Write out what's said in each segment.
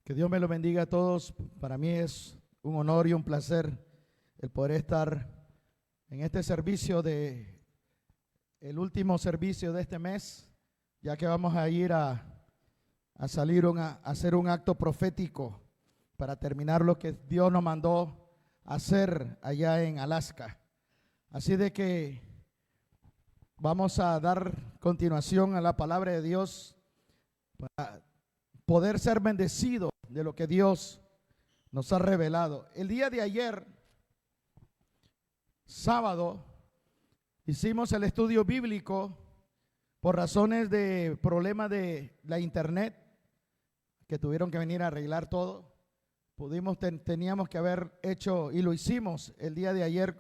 Que Dios me lo bendiga a todos. Para mí es un honor y un placer el poder estar en este servicio el último servicio de este mes, ya que vamos a ir a hacer un acto profético para terminar lo que Dios nos mandó hacer allá en Alaska. Así de que vamos a dar continuación a la palabra de Dios para poder ser bendecido de lo que Dios nos ha revelado. El día de ayer, sábado, hicimos el estudio bíblico por razones de problemas de la internet, que tuvieron que venir a arreglar todo. Teníamos que haber hecho, y lo hicimos el día de ayer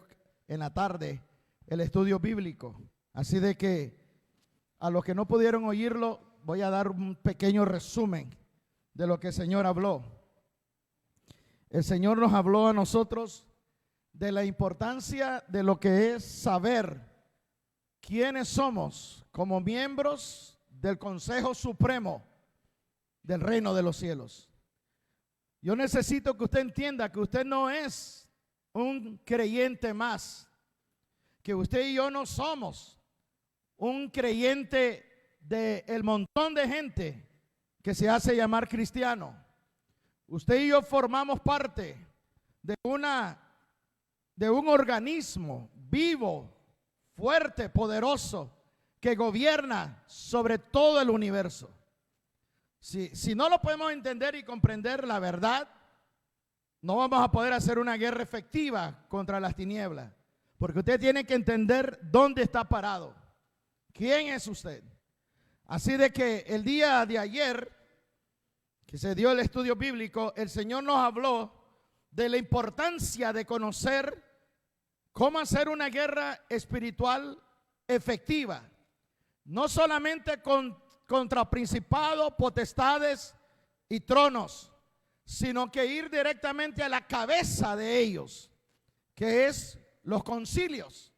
en la tarde, el estudio bíblico. Así de que a los que no pudieron oírlo, voy a dar un pequeño resumen de lo que el Señor habló. El Señor nos habló a nosotros de la importancia de lo que es saber quiénes somos como miembros del Consejo Supremo del Reino de los Cielos. Yo necesito que usted entienda que usted no es un creyente más, que usted y yo no somos un creyente del montón de gente que se hace llamar cristiano. Usted y yo formamos parte de un organismo vivo, fuerte, poderoso, que gobierna sobre todo el universo. Si no lo podemos entender y comprender la verdad, no vamos a poder hacer una guerra efectiva contra las tinieblas, porque usted tiene que entender dónde está parado, quién es usted. Así de que el día de ayer, que se dio el estudio bíblico, el Señor nos habló de la importancia de conocer cómo hacer una guerra espiritual efectiva, no solamente contra principados, potestades y tronos, sino que ir directamente a la cabeza de ellos, que es los concilios.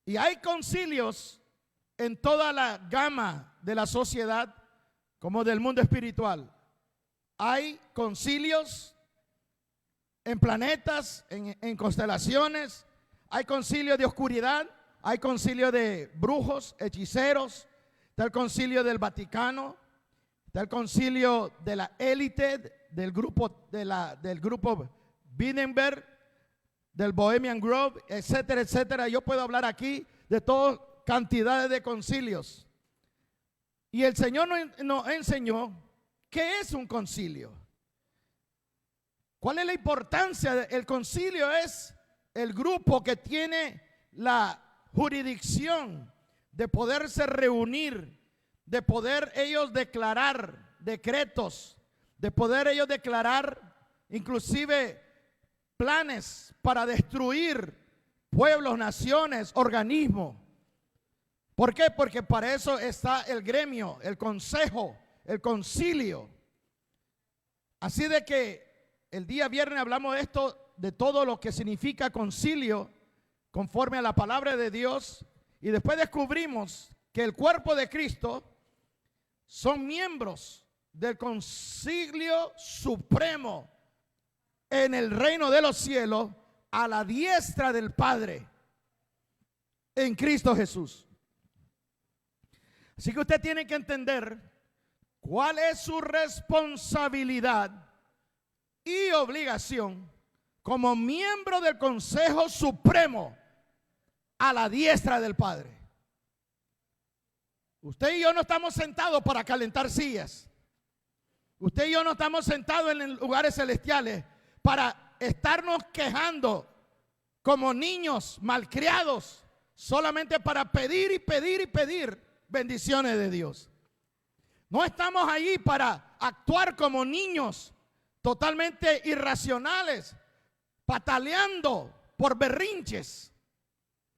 Y hay concilios en toda la gama de la sociedad como del mundo espiritual. Hay concilios en planetas, en constelaciones, hay concilio de oscuridad, hay concilio de brujos, hechiceros, está el concilio del Vaticano, está el concilio de la élite, del grupo Bilderberg, del Bohemian Grove, etcétera, etcétera. Yo puedo hablar aquí de todas cantidades de concilios. Y el Señor nos enseñó qué es un concilio. ¿Cuál es la importancia? El concilio es el grupo que tiene la jurisdicción de poderse reunir, de poder ellos declarar decretos, de poder ellos declarar inclusive planes para destruir pueblos, naciones, organismos. ¿Por qué? Porque para eso está el gremio, el consejo, el concilio. Así de que el día viernes hablamos de esto, de todo lo que significa concilio conforme a la palabra de Dios, y después descubrimos que el cuerpo de Cristo son miembros del concilio supremo en el reino de los cielos, a la diestra del Padre en Cristo Jesús. Así que usted tiene que entender cuál es su responsabilidad y obligación como miembro del Consejo Supremo a la diestra del Padre. Usted y yo no estamos sentados para calentar sillas. Usted y yo no estamos sentados en lugares celestiales para estarnos quejando como niños malcriados, solamente para pedir y pedir y pedir bendiciones de Dios. No estamos allí para actuar como niños totalmente irracionales, pataleando por berrinches.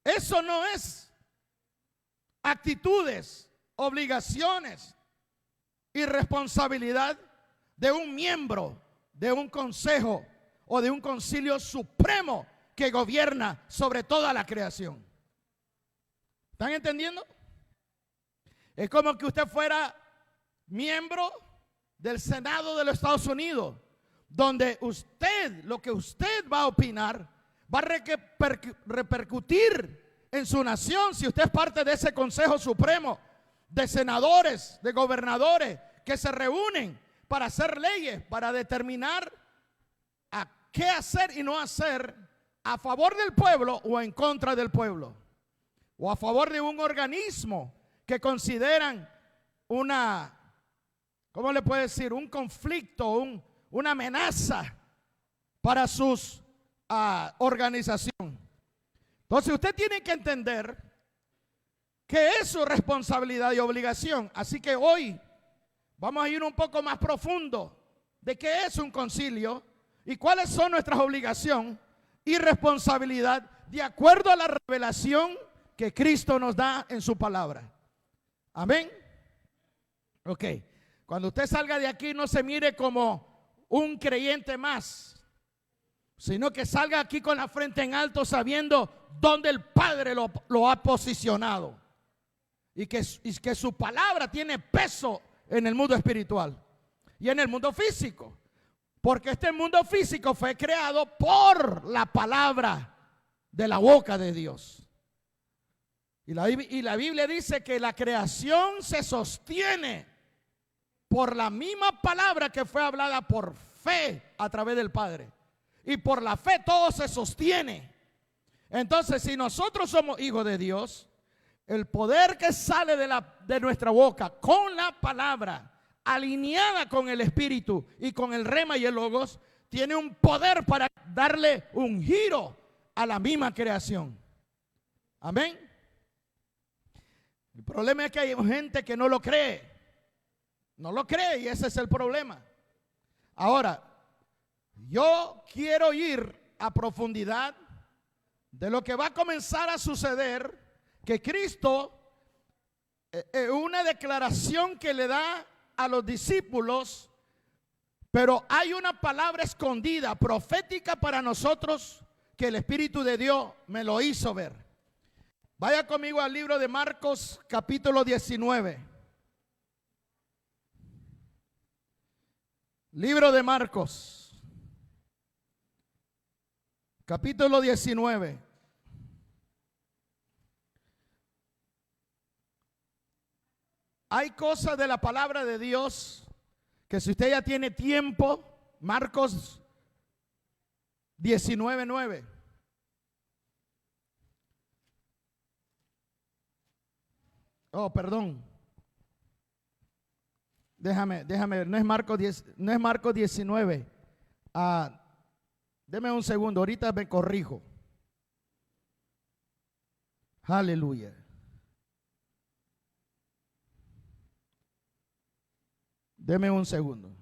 Eso no es actitudes, obligaciones y responsabilidad de un miembro de un consejo o de un concilio supremo que gobierna sobre toda la creación. ¿Están entendiendo? Es como que usted fuera miembro del Senado de los Estados Unidos, donde usted, lo que usted va a opinar, va a repercutir en su nación si usted es parte de ese Consejo Supremo de senadores, de gobernadores que se reúnen para hacer leyes, para determinar a qué hacer y no hacer a favor del pueblo o en contra del pueblo, o a favor de un organismo que consideran una, ¿cómo le puede decir? Un conflicto, una amenaza para sus organización. Entonces usted tiene que entender que es su responsabilidad y obligación. Así que hoy vamos a ir un poco más profundo de qué es un concilio y cuáles son nuestras obligaciones y responsabilidad de acuerdo a la revelación que Cristo nos da en su palabra. Amén. Ok. Cuando usted salga de aquí, no se mire como un creyente más, sino que salga aquí con la frente en alto, sabiendo dónde el Padre lo ha posicionado y que su palabra tiene peso en el mundo espiritual y en el mundo físico, porque este mundo físico fue creado por la palabra de la boca de Dios. Y la Biblia dice que la creación se sostiene por la misma palabra que fue hablada por fe a través del Padre. Y por la fe todo se sostiene. Entonces, si nosotros somos hijos de Dios, el poder que sale de nuestra boca con la palabra, alineada con el Espíritu y con el Rema y el Logos, tiene un poder para darle un giro a la misma creación. Amén. El problema es que hay gente que no lo cree. No lo cree y ese es el problema. Ahora, yo quiero ir a profundidad de lo que va a comenzar a suceder, que Cristo, una declaración que le da a los discípulos, pero hay una palabra escondida, profética para nosotros, que el Espíritu de Dios me lo hizo ver. Vaya conmigo al libro de Marcos, capítulo 19. Libro de Marcos, capítulo 19. Hay cosas de la palabra de Dios que si usted ya tiene tiempo, Marcos 19:9. Oh, perdón. Déjame, no es Marcos 10, no es Marcos 19. Deme un segundo, ahorita me corrijo. Aleluya. Deme un segundo.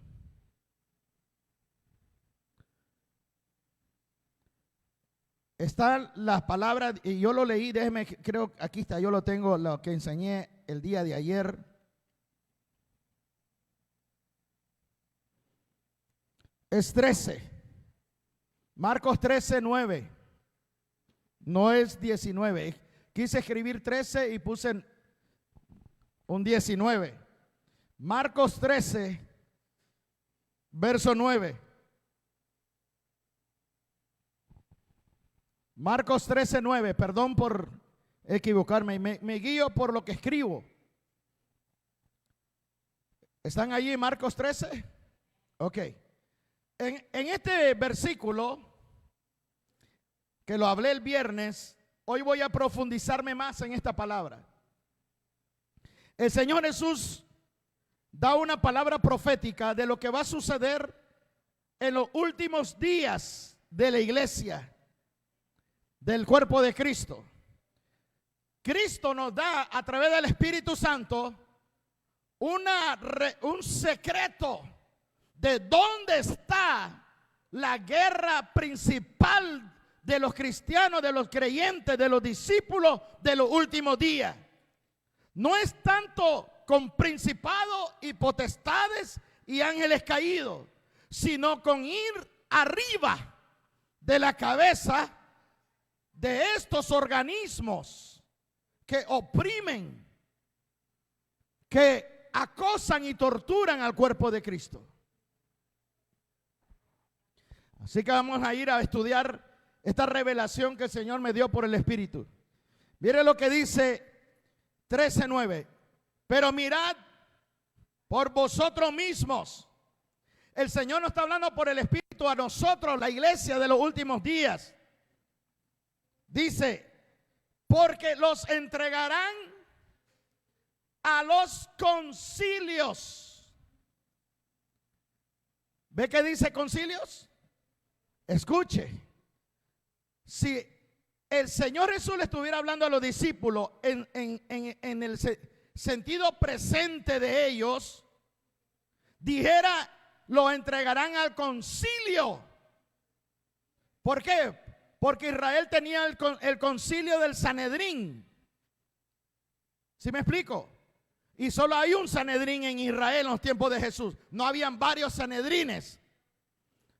Están las palabras, y yo lo leí, déjeme, creo, aquí está, yo lo tengo, lo que enseñé el día de ayer. Es 13. Marcos 13:9. No es 19. Quise escribir 13 y puse un 19. Marcos 13, verso 9. Marcos 13:9. Perdón por equivocarme. Me guío por lo que escribo. ¿Están allí Marcos 13? Ok. En este versículo, que lo hablé el viernes, hoy voy a profundizarme más en esta palabra. El Señor Jesús da una palabra profética de lo que va a suceder en los últimos días de la iglesia, del cuerpo de Cristo. Cristo nos da a través del Espíritu Santo un secreto de dónde está la guerra principal de los cristianos, de los creyentes, de los discípulos de los últimos días. No es tanto con principados y potestades y ángeles caídos, sino con ir arriba de la cabeza de estos organismos que oprimen, que acosan y torturan al cuerpo de Cristo. Así que vamos a ir a estudiar esta revelación que el Señor me dio por el Espíritu. Mire lo que dice 13:9. Pero mirad por vosotros mismos. El Señor nos está hablando por el Espíritu a nosotros, la iglesia de los últimos días. Dice, porque los entregarán a los concilios. ¿Ve que dice concilios? Escuche. Si el Señor Jesús le estuviera hablando a los discípulos en el sentido presente de ellos, dijera, lo entregarán al concilio. ¿Por qué? Porque Israel tenía el concilio del Sanedrín. ¿Sí me explico? Y solo hay un Sanedrín en Israel en los tiempos de Jesús. No habían varios Sanedrines,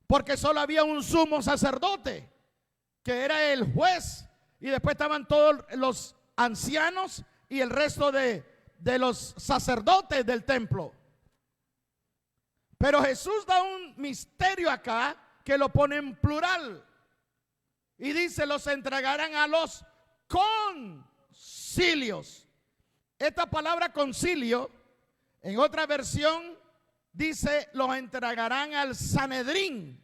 porque solo había un sumo sacerdote, que era el juez, y después estaban todos los ancianos y el resto de los sacerdotes del templo. Pero Jesús da un misterio acá que lo pone en plural y dice, los entregarán a los concilios. Esta palabra concilio, en otra versión dice, los entregarán al Sanedrín,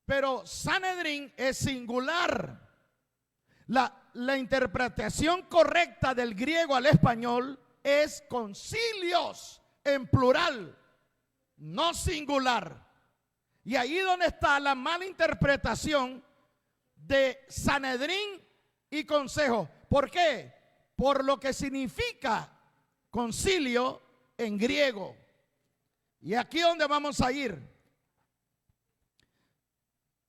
pero Sanedrín es singular. La interpretación correcta del griego al español es concilios en plural, no singular. Y ahí donde está la mala interpretación de Sanedrín y consejo. ¿Por qué? Por lo que significa concilio en griego. Y aquí donde vamos a ir.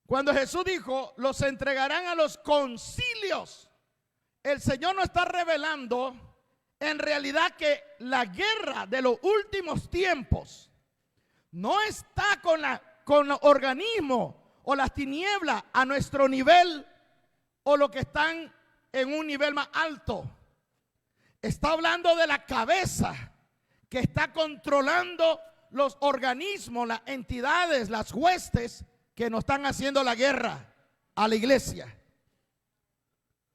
Cuando Jesús dijo, los entregarán a los concilios, el Señor nos está revelando en realidad que la guerra de los últimos tiempos no está con los organismos o las tinieblas a nuestro nivel o los que están en un nivel más alto. Está hablando de la cabeza que está controlando los organismos, las entidades, las huestes que nos están haciendo la guerra a la iglesia.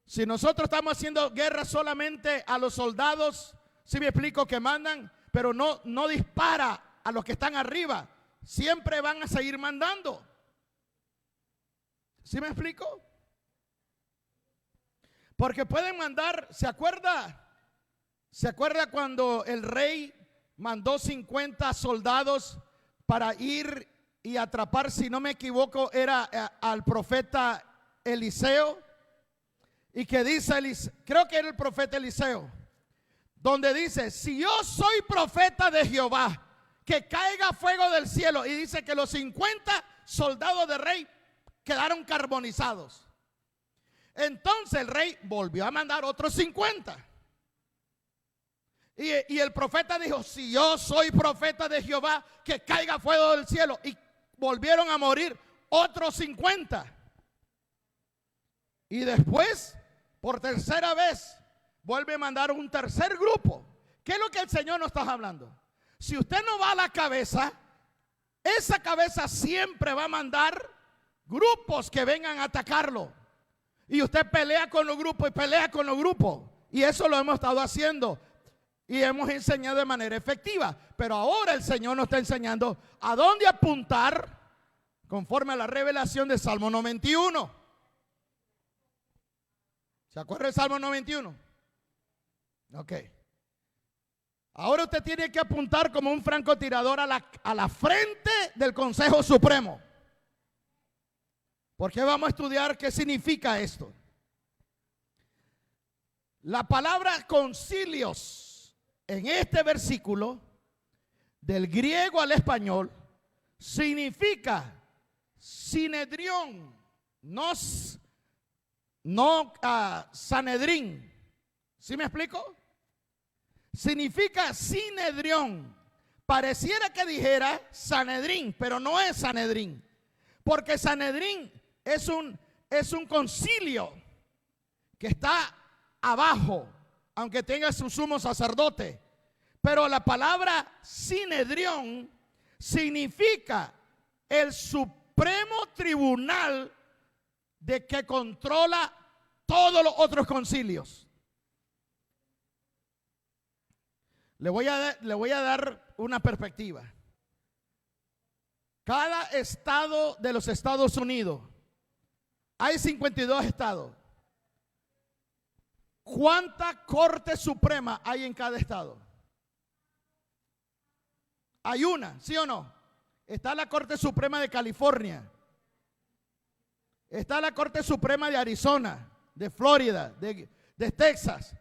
Si nosotros estamos haciendo guerra solamente a los soldados, si me explico, que mandan, pero no dispara a los que están arriba, siempre van a seguir mandando. ¿Sí me explico? Porque pueden mandar, ¿se acuerda cuando el rey mandó 50 soldados para ir y atrapar, si no me equivoco, era al profeta Eliseo? Y que dice, creo que era el profeta Eliseo, donde dice, si yo soy profeta de Jehová, que caiga fuego del cielo. Y dice que los 50 soldados del rey quedaron carbonizados. Entonces el rey volvió a mandar otros 50. Y el profeta dijo, si yo soy profeta de Jehová, que caiga fuego del cielo. Y volvieron a morir otros 50. Y después, por tercera vez, vuelve a mandar un tercer grupo. ¿Qué es lo que el Señor nos está hablando? Si usted no va a la cabeza, esa cabeza siempre va a mandar grupos que vengan a atacarlo. Y usted pelea con los grupos y pelea con los grupos. Y eso lo hemos estado haciendo y hemos enseñado de manera efectiva. Pero ahora el Señor nos está enseñando a dónde apuntar conforme a la revelación de Salmo 91. ¿Se acuerda del Salmo 91? Ok. Ahora usted tiene que apuntar como un francotirador a la frente del Consejo Supremo. Porque vamos a estudiar qué significa esto. La palabra concilios en este versículo, del griego al español, significa Sinedrión, no Sanedrín. ¿Sí me explico? Significa Sinedrión. Pareciera que dijera Sanedrín, pero no es Sanedrín. Porque Sanedrín es un concilio que está abajo, aunque tenga su sumo sacerdote. Pero la palabra Sinedrión significa el supremo tribunal de que controla todos los otros concilios. Le voy a dar una perspectiva. Cada estado de los Estados Unidos, hay 52 estados. ¿Cuánta Corte Suprema hay en cada estado? Hay una, ¿sí o no? Está la Corte Suprema de California. Está la Corte Suprema de Arizona, de Florida, de Texas.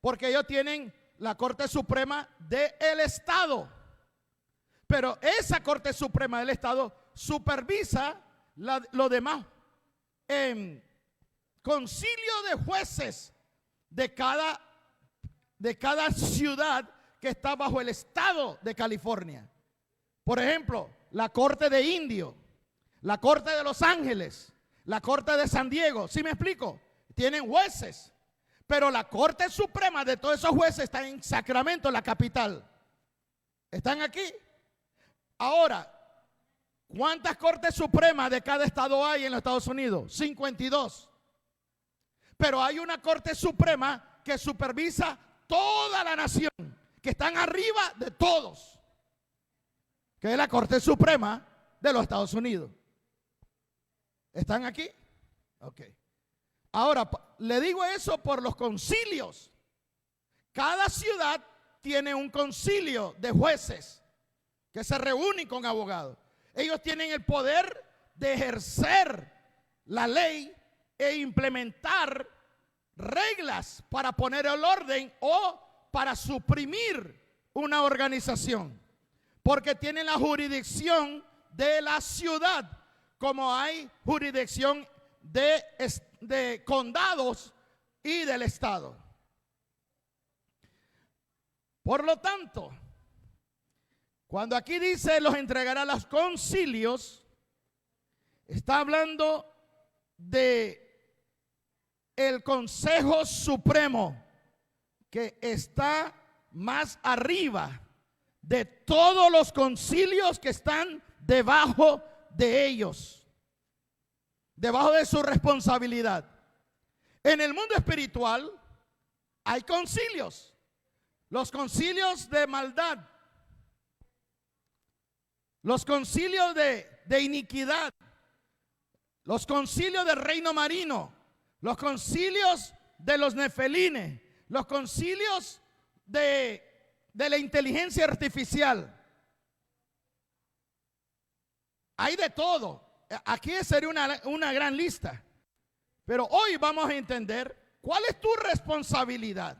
Porque ellos tienen la Corte Suprema del Estado. Pero esa Corte Suprema del Estado supervisa lo demás. Concilio de jueces de cada ciudad que está bajo el estado de California. Por ejemplo, la Corte de Indio, la Corte de Los Ángeles, la Corte de San Diego. ¿Sí me explico? Tienen jueces. Pero la Corte Suprema de todos esos jueces está en Sacramento, la capital. ¿Están aquí? Ahora, ¿cuántas Cortes Supremas de cada estado hay en los Estados Unidos? 52. Pero hay una Corte Suprema que supervisa toda la nación, que están arriba de todos, que es la Corte Suprema de los Estados Unidos. ¿Están aquí? Ok. Ahora, le digo eso por los concilios. Cada ciudad tiene un concilio de jueces que se reúnen con abogados. Ellos tienen el poder de ejercer la ley e implementar reglas para poner el orden o para suprimir una organización, porque tienen la jurisdicción de la ciudad, como hay jurisdicción de condados y del estado. Por lo tanto, cuando aquí dice los entregará a los concilios, está hablando de el Consejo Supremo, que está más arriba de todos los concilios que están debajo de ellos, debajo de su responsabilidad. En el mundo espiritual hay concilios, los concilios de maldad, los concilios de iniquidad, los concilios del reino marino, los concilios de los nefelines, los concilios de la inteligencia artificial. Hay de todo. Aquí sería una gran lista. Pero hoy vamos a entender cuál es tu responsabilidad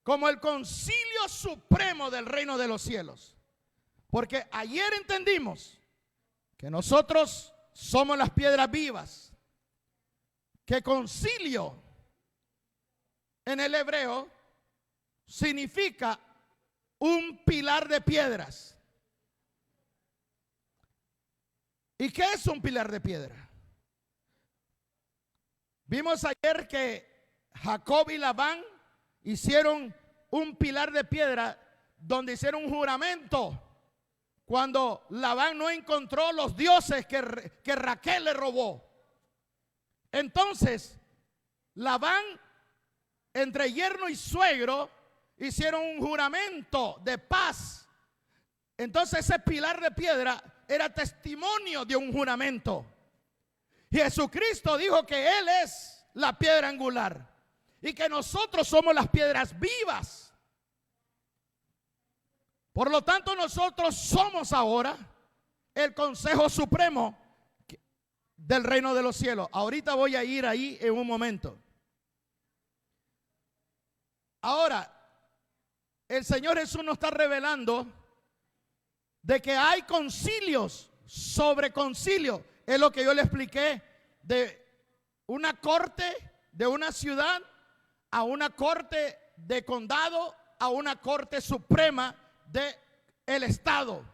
como el concilio supremo del reino de los cielos. Porque ayer entendimos que nosotros somos las piedras vivas. Que concilio en el hebreo significa un pilar de piedras. ¿Y qué es un pilar de piedra? Vimos ayer que Jacob y Labán hicieron un pilar de piedra donde hicieron un juramento cuando Labán no encontró los dioses que Raquel le robó. Entonces, Labán, entre yerno y suegro, hicieron un juramento de paz. Entonces, ese pilar de piedra era testimonio de un juramento. Jesucristo dijo que Él es la piedra angular y que nosotros somos las piedras vivas. Por lo tanto, nosotros somos ahora el Consejo Supremo del reino de los cielos. Ahorita voy a ir ahí en un momento. Ahora, el Señor Jesús nos está revelando de que hay concilios sobre concilios. Es lo que yo le expliqué de una corte de una ciudad a una corte de condado a una corte suprema del estado.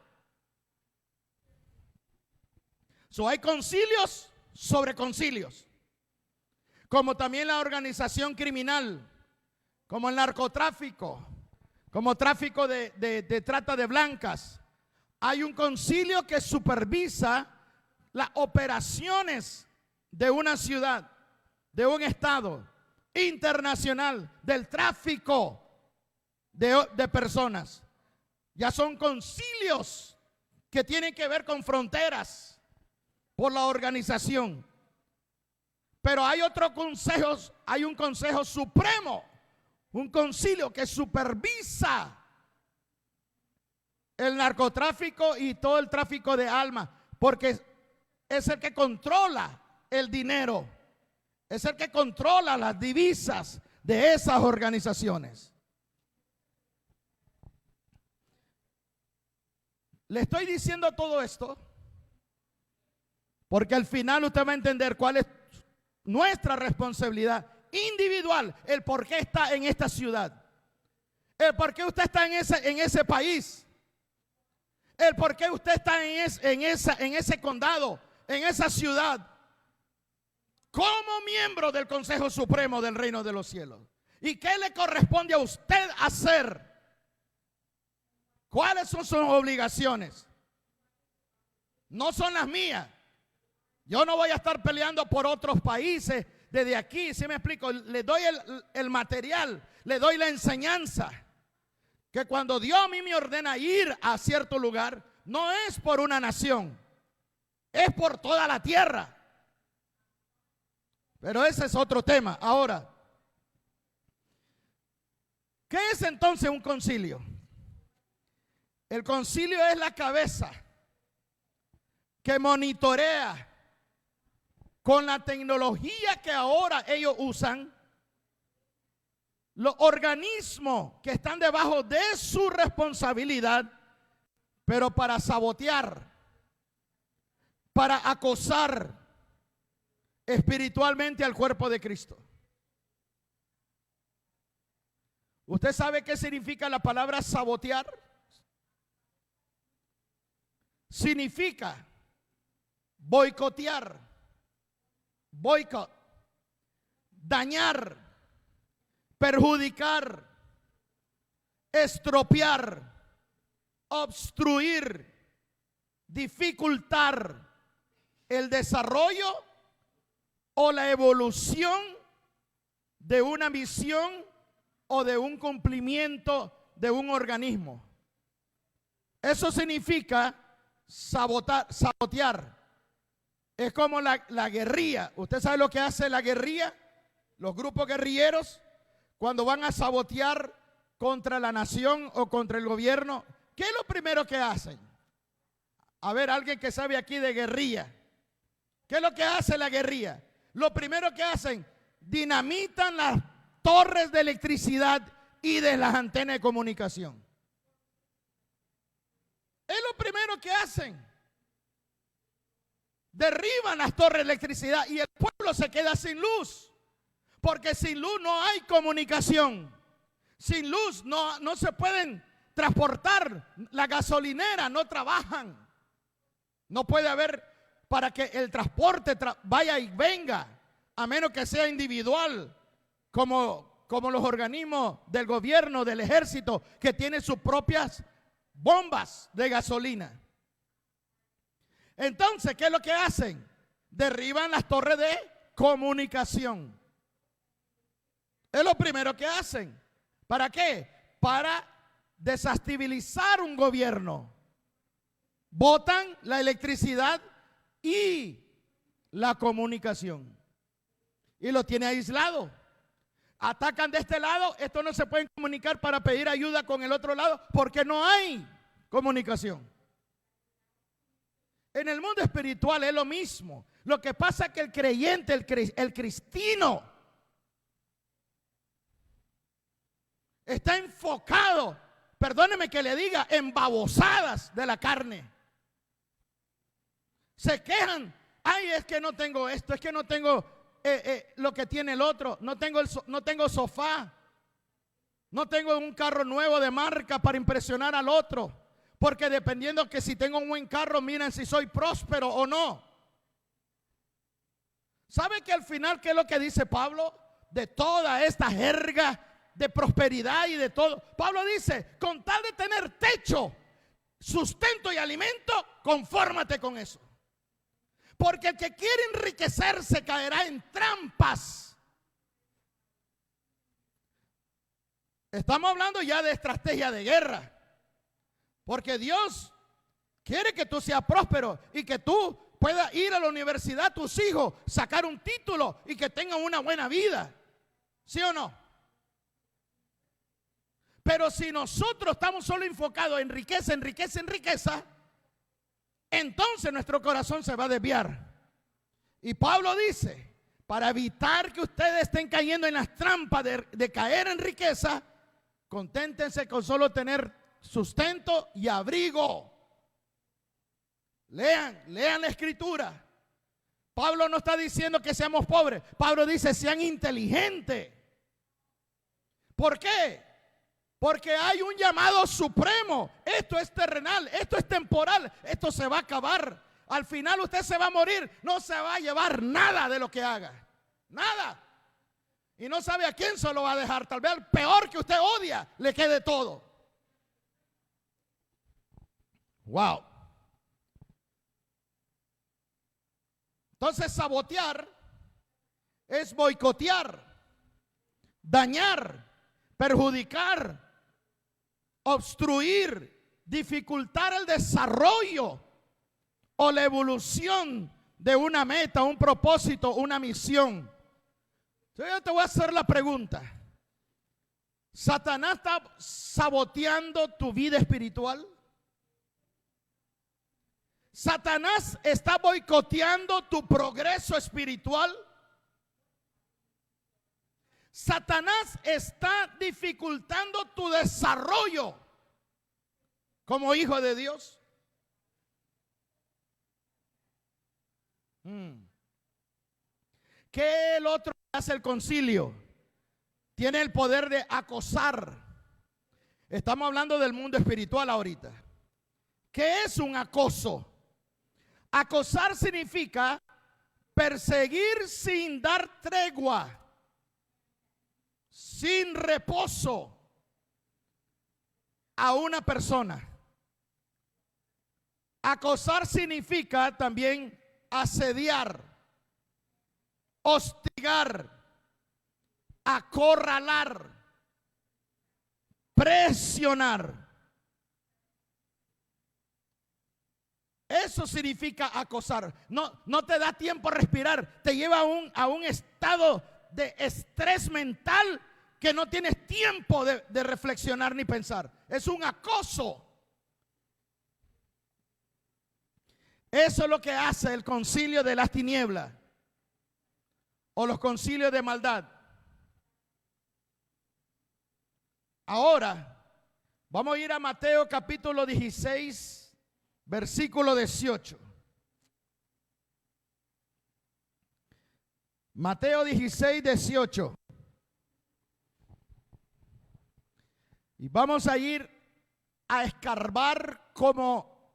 Hay concilios sobre concilios, como también la organización criminal, como el narcotráfico, como tráfico de trata de blancas. Hay un concilio que supervisa las operaciones de una ciudad, de un estado internacional, del tráfico de personas. Ya son concilios que tienen que ver con fronteras por la organización. Pero hay otro consejo, hay un consejo supremo, un concilio que supervisa el narcotráfico y todo el tráfico de almas, porque es el que controla el dinero, es el que controla las divisas de esas organizaciones. Le estoy diciendo todo esto porque al final usted va a entender cuál es nuestra responsabilidad individual, el por qué está en esta ciudad, el por qué usted está en ese país, el por qué usted está en ese condado, en esa ciudad, como miembro del Consejo Supremo del Reino de los Cielos. ¿Y qué le corresponde a usted hacer? ¿Cuáles son sus obligaciones? No son las mías. Yo no voy a estar peleando por otros países desde aquí, ¿sí me explico? Le doy el material, le doy la enseñanza. Que cuando Dios a mí me ordena ir a cierto lugar, no es por una nación, es por toda la tierra. Pero ese es otro tema. Ahora, ¿qué es entonces un concilio? El concilio es la cabeza que monitorea con la tecnología que ahora ellos usan, los organismos que están debajo de su responsabilidad, pero para sabotear, para acosar espiritualmente al cuerpo de Cristo. ¿Usted sabe qué significa la palabra sabotear? Significa boicotear, boicot, dañar, perjudicar, estropear, obstruir, dificultar el desarrollo o la evolución de una misión o de un cumplimiento de un organismo. Eso significa sabotear. Es como la guerrilla. ¿Usted sabe lo que hace la guerrilla? Los grupos guerrilleros, cuando van a sabotear contra la nación o contra el gobierno, ¿qué es lo primero que hacen? A ver, alguien que sabe aquí de guerrilla. ¿Qué es lo que hace la guerrilla? Lo primero que hacen, dinamitan las torres de electricidad y de las antenas de comunicación. Es lo primero que hacen. Derriban las torres de electricidad y el pueblo se queda sin luz. Porque sin luz no hay comunicación. Sin luz no se pueden transportar. Las gasolineras no trabajan. No puede haber para que el transporte vaya y venga, a menos que sea individual, como los organismos del gobierno, del ejército, que tienen sus propias bombas de gasolina. Entonces, ¿qué es lo que hacen? Derriban las torres de comunicación. Es lo primero que hacen. ¿Para qué? Para desestabilizar un gobierno. Botan la electricidad y la comunicación. Y lo tiene aislado. Atacan de este lado, estos no se pueden comunicar para pedir ayuda con el otro lado porque no hay comunicación. En el mundo espiritual es lo mismo. Lo que pasa es que el creyente, el cristiano, está enfocado, perdóneme que le diga, en babosadas de la carne. Se quejan, ay, es que no tengo esto, es que no tengo lo que tiene el otro, no tengo sofá, no tengo un carro nuevo de marca para impresionar al otro. Porque dependiendo que si tengo un buen carro, miren si soy próspero o no. ¿Sabe que al final qué es lo que dice Pablo? De toda esta jerga de prosperidad y de todo. Pablo dice, con tal de tener techo, sustento y alimento, confórmate con eso. Porque el que quiere enriquecerse caerá en trampas. Estamos hablando ya de estrategia de guerra. Porque Dios quiere que tú seas próspero y que tú puedas ir a la universidad, tus hijos, sacar un título y que tengan una buena vida. ¿Sí o no? Pero si nosotros estamos solo enfocados en riqueza, en riqueza, en riqueza, entonces nuestro corazón se va a desviar. Y Pablo dice, para evitar que ustedes estén cayendo en las trampas de caer en riqueza, conténtense con solo tener sustento y abrigo. Lean la escritura. Pablo no está diciendo que seamos pobres. Pablo dice, sean inteligentes. ¿Por qué? Porque hay un llamado supremo. Esto es terrenal, esto es temporal, esto se va a acabar. Al final usted se va a morir, no se va a llevar nada de lo que haga. Nada. Y no sabe a quién se lo va a dejar. Tal vez al peor que usted odia le quede todo. Wow. Entonces sabotear es boicotear, dañar, perjudicar, obstruir, dificultar el desarrollo o la evolución de una meta, un propósito, una misión. Entonces yo te voy a hacer la pregunta. ¿Satanás está saboteando tu vida espiritual? ¿Satanás está boicoteando tu progreso espiritual? ¿Satanás está dificultando tu desarrollo como hijo de Dios? ¿Qué el otro hace el concilio? Tiene el poder de acosar. Estamos hablando del mundo espiritual ahorita. ¿Qué es un acoso? Acosar significa perseguir sin dar tregua, sin reposo a una persona. Acosar significa también asediar, hostigar, acorralar, presionar. Eso significa acosar. No te da tiempo a respirar. Te lleva a un estado de estrés mental que no tienes tiempo de reflexionar ni pensar. Es un acoso. Eso es lo que hace el concilio de las tinieblas o los concilios de maldad. Ahora vamos a ir a Mateo capítulo 16. Versículo 18. Mateo 16, 18. Y vamos a ir a escarbar como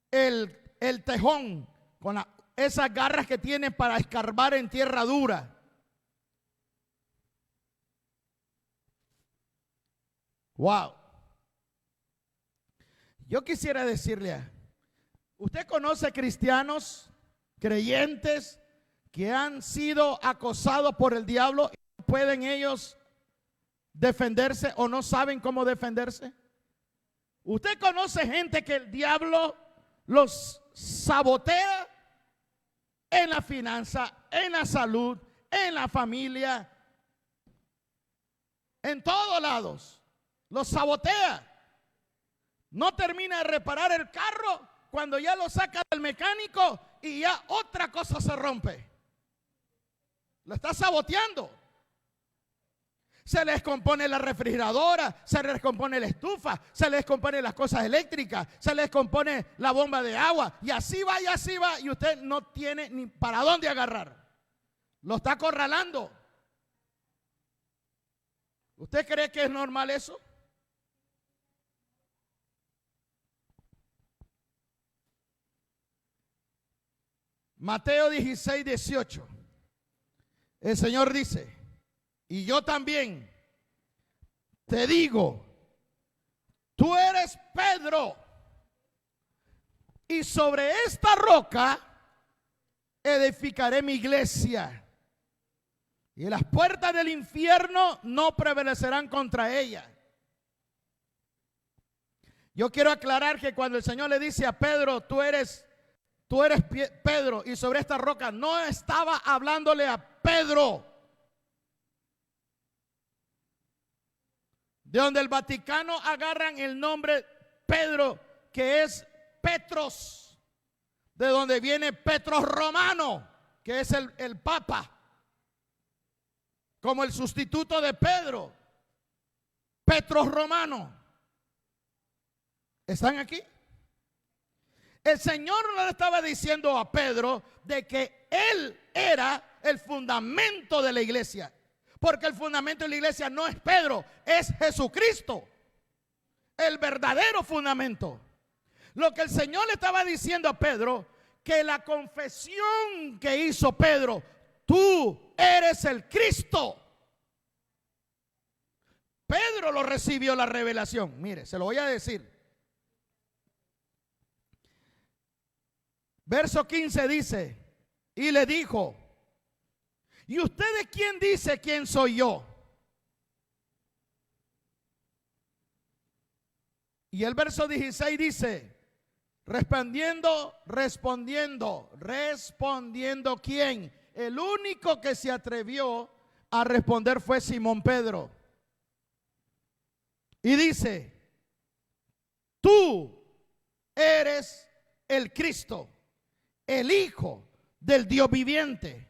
el tejón, con esas garras que tiene para escarbar en tierra dura. Wow. Yo quisiera decirle, ¿usted conoce cristianos, creyentes, que han sido acosados por el diablo y no pueden ellos defenderse o no saben cómo defenderse? ¿Usted conoce gente que el diablo los sabotea en la finanza, en la salud, en la familia, en todos lados? Los sabotea. No termina de reparar el carro cuando ya lo saca del mecánico y ya otra cosa se rompe. Lo está saboteando. Se les descompone la refrigeradora, se les descompone la estufa, se les descompone las cosas eléctricas, se les descompone la bomba de agua y así va y usted no tiene ni para dónde agarrar. Lo está acorralando. ¿Usted cree que es normal eso? Mateo 16, 18. El Señor dice, y yo también, te digo, tú eres Pedro, y sobre esta roca edificaré mi iglesia, y las puertas del infierno no prevalecerán contra ella. Yo quiero aclarar que cuando el Señor le dice a Pedro, tú eres Pedro, y sobre esta roca, no estaba hablándole a Pedro. De donde el Vaticano agarran el nombre Pedro, que es Petros, de donde viene Petros Romano, que es el Papa, como el sustituto de Pedro. Petros Romano. ¿Están aquí? El Señor no le estaba diciendo a Pedro de que él era el fundamento de la iglesia, porque el fundamento de la iglesia no es Pedro, es Jesucristo, el verdadero fundamento. Lo que el Señor le estaba diciendo a Pedro, que la confesión que hizo Pedro, tú eres el Cristo. Pedro lo recibió la revelación. Mire, se lo voy a decir. Verso 15 dice, y le dijo, ¿y ustedes quién dice quién soy yo? Y el verso 16 dice, respondiendo ¿quién? El único que se atrevió a responder fue Simón Pedro. Y dice, tú eres el Cristo, el Hijo del Dios viviente.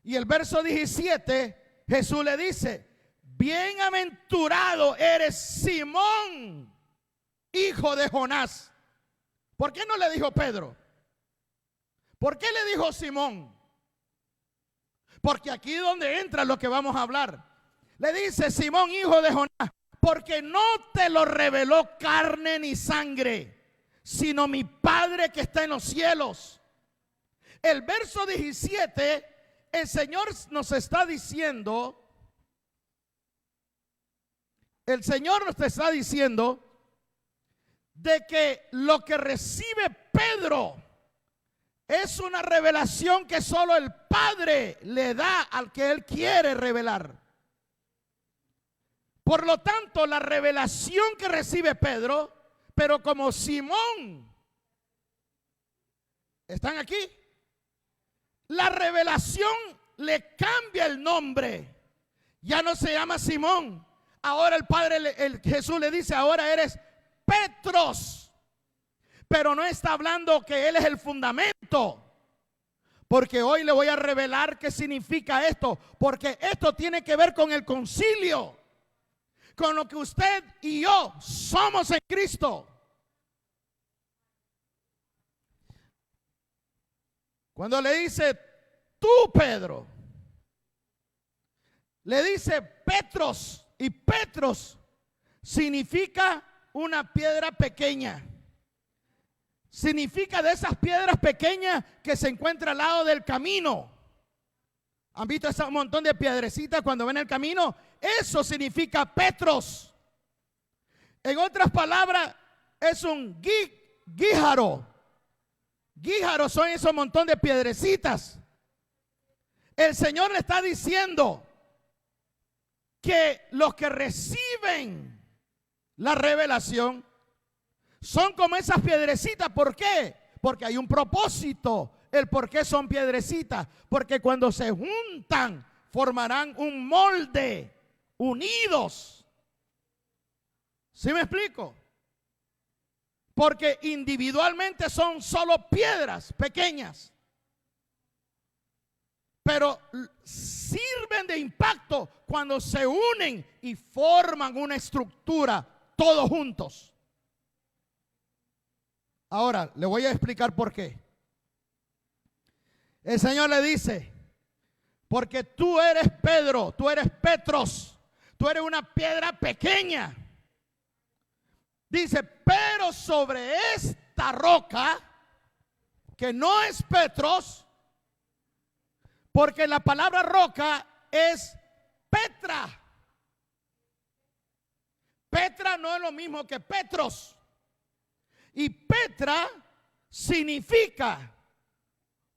Y el verso 17, Jesús le dice, bienaventurado eres Simón, hijo de Jonás. ¿Por qué no le dijo Pedro? ¿Por qué le dijo Simón? Porque aquí es donde entra lo que vamos a hablar. Le dice Simón, hijo de Jonás, porque no te lo reveló carne ni sangre, sino mi Padre que está en los cielos. El verso 17, el Señor nos está diciendo, de que lo que rcibe Pedro es una revelación que solo el Padre le da al que Él quiere revelar. Por lo tanto, la revelación que recibe Pedro, pero como Simón, ¿están aquí? La revelación le cambia el nombre. Ya no se llama Simón. Ahora el Padre, Jesús le dice, ahora eres Petros. Pero no está hablando que Él es el fundamento. Porque hoy le voy a revelar qué significa esto. Porque esto tiene que ver con el concilio, con lo que usted y yo somos en Cristo. Cuando le dice tú, Pedro, le dice Petros, y Petros significa una piedra pequeña. Significa de esas piedras pequeñas que se encuentran al lado del camino. ¿Han visto ese montón de piedrecitas cuando ven el camino? Eso significa Petros. En otras palabras, es un guíjaro. Guíjaros son esos montón de piedrecitas. El Señor le está diciendo que los que reciben la revelación son como esas piedrecitas. ¿Por qué? Porque hay un propósito. El por qué son piedrecitas. Porque cuando se juntan formarán un molde, unidos. ¿Sí me explico? Porque individualmente son solo piedras pequeñas, pero sirven de impacto cuando se unen y forman una estructura todos juntos. Ahora le voy a explicar por qué. El Señor le dice, porque tú eres Pedro, tú eres Petros, tú eres una piedra pequeña. Dice, pero sobre esta roca, que no es Petros, porque la palabra roca es Petra. Petra no es lo mismo que Petros. Y Petra significa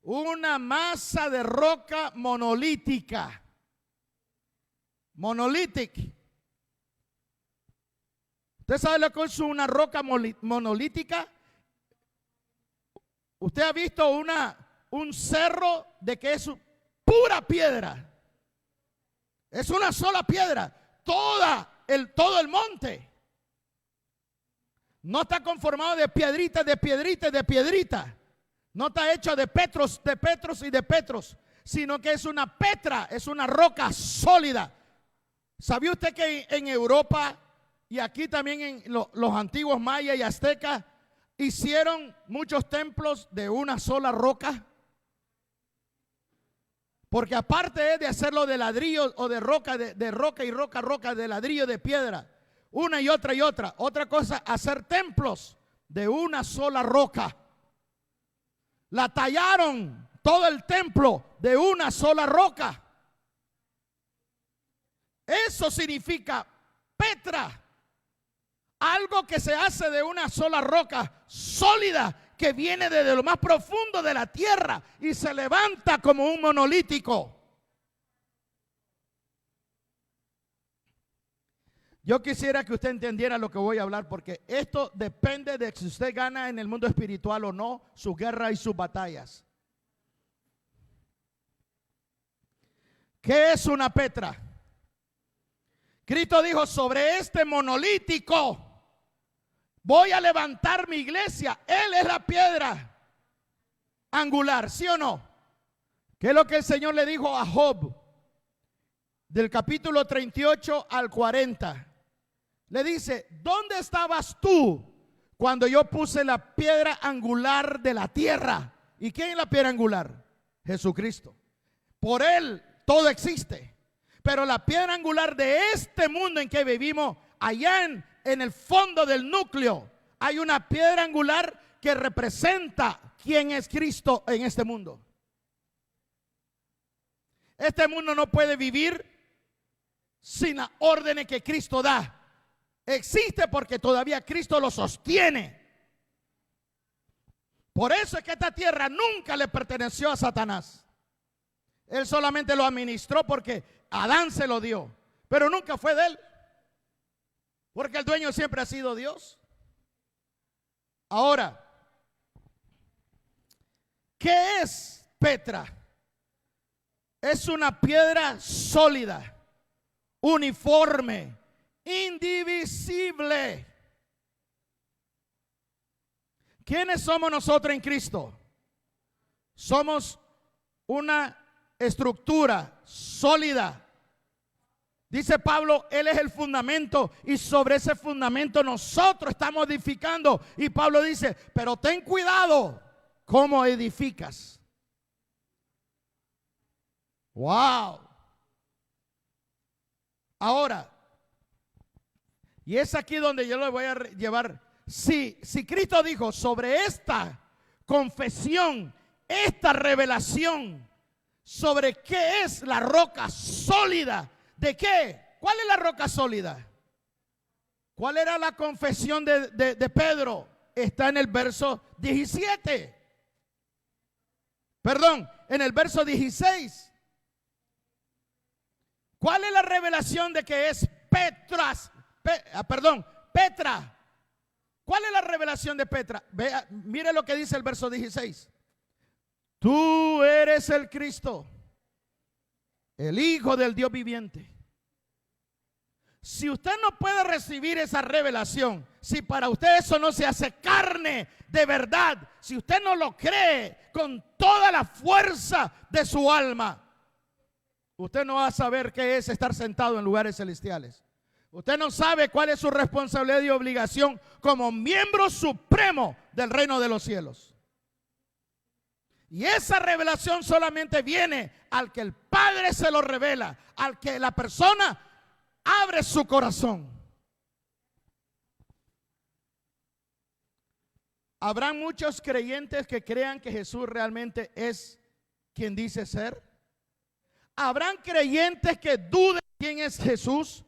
una masa de roca monolítica. Monolítica. ¿Usted sabe lo que es una roca monolítica? Usted ha visto un cerro de que es pura piedra. Es una sola piedra. Todo el monte. No está conformado de piedritas, de piedritas, de piedritas. No está hecho de petros y de petros, sino que es una petra, es una roca sólida. ¿Sabía usted que en Europa y aquí también en los antiguos mayas y aztecas hicieron muchos templos de una sola roca? Porque aparte de hacerlo de ladrillo o de roca, de roca y roca, de ladrillo, de piedra, una y otra, otra cosa, hacer templos de una sola roca. La tallaron todo el templo de una sola roca. Eso significa Petra. Algo que se hace de una sola roca sólida que viene desde lo más profundo de la tierra y se levanta como un monolítico. Yo quisiera que usted entendiera lo que voy a hablar, porque esto depende de si usted gana en el mundo espiritual o no, sus guerras y sus batallas. ¿Qué es una Petra? Cristo dijo: sobre este monolítico voy a levantar mi iglesia. Él es la piedra angular, ¿sí o no? ¿Qué es lo que el Señor le dijo a Job? Del capítulo 38 al 40. Le dice: ¿dónde estabas tú cuando yo puse la piedra angular de la tierra? ¿Y quién es la piedra angular? Jesucristo. Por Él todo existe. Pero la piedra angular de este mundo en que vivimos, allá en el fondo del núcleo, hay una piedra angular que representa quién es Cristo en este mundo. Este mundo no puede vivir sin las órdenes que Cristo da. Existe porque todavía Cristo lo sostiene. Por eso es que esta tierra nunca le perteneció a Satanás. Él solamente lo administró porque Adán se lo dio, pero nunca fue de él, porque el dueño siempre ha sido Dios. Ahora, ¿qué es Petra? Es una piedra sólida, uniforme, indivisible. ¿Quiénes somos nosotros en Cristo? Somos una estructura sólida. Dice Pablo, Él es el fundamento y sobre ese fundamento nosotros estamos edificando. Y Pablo dice, pero ten cuidado cómo edificas. Wow. Ahora, y es aquí donde yo lo voy a llevar. Si Cristo dijo sobre esta confesión, esta revelación, sobre qué es la roca sólida, ¿de qué? ¿Cuál es la roca sólida? ¿Cuál era la confesión de Pedro? Está en el verso 17. Perdón, en el verso 16. ¿Cuál es la revelación de que es Petra? ¿Cuál es la revelación de Petra? Vea, mire lo que dice el verso 16. Tú eres el Cristo, el Hijo del Dios viviente. Si usted no puede recibir esa revelación, si para usted eso no se hace carne de verdad, si usted no lo cree con toda la fuerza de su alma, usted no va a saber qué es estar sentado en lugares celestiales. Usted no sabe cuál es su responsabilidad y obligación como miembro supremo del reino de los cielos. Y esa revelación solamente viene al que el Padre se lo revela, al que la persona abre su corazón. ¿Habrán muchos creyentes que crean que Jesús realmente es quien dice ser? ¿Habrán creyentes que duden quién es Jesús?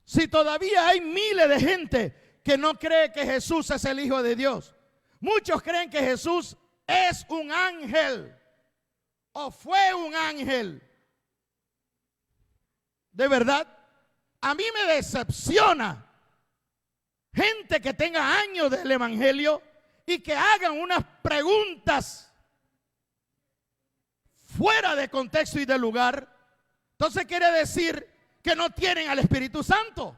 Si todavía hay miles de gente que no cree que Jesús es el Hijo de Dios. Muchos creen que Jesús es un ángel o fue un ángel. De verdad, a mí me decepciona gente que tenga años del evangelio y que hagan unas preguntas fuera de contexto y de lugar. Entonces quiere decir que no tienen al Espíritu Santo.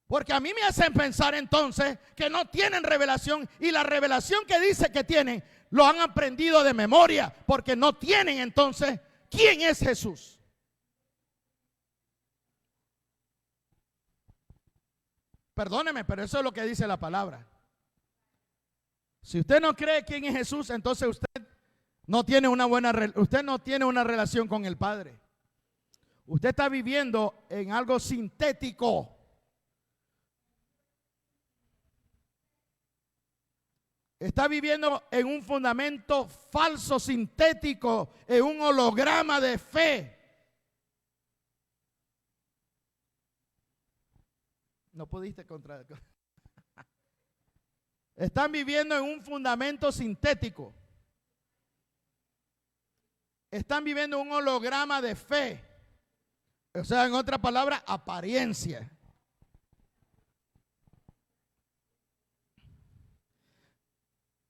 Porque a mí me hacen pensar entonces que no tienen revelación, y la revelación que dice que tienen lo han aprendido de memoria, porque no tienen entonces quién es Jesús. Perdóneme, pero eso es lo que dice la palabra. Si usted no cree quién es Jesús, entonces usted no tiene una relación con el Padre. Usted está viviendo en algo sintético. Está viviendo en un fundamento falso, sintético, en un holograma de fe. No pudiste contra. Están viviendo en un fundamento sintético. Están viviendo un holograma de fe. O sea, en otra palabra, apariencia.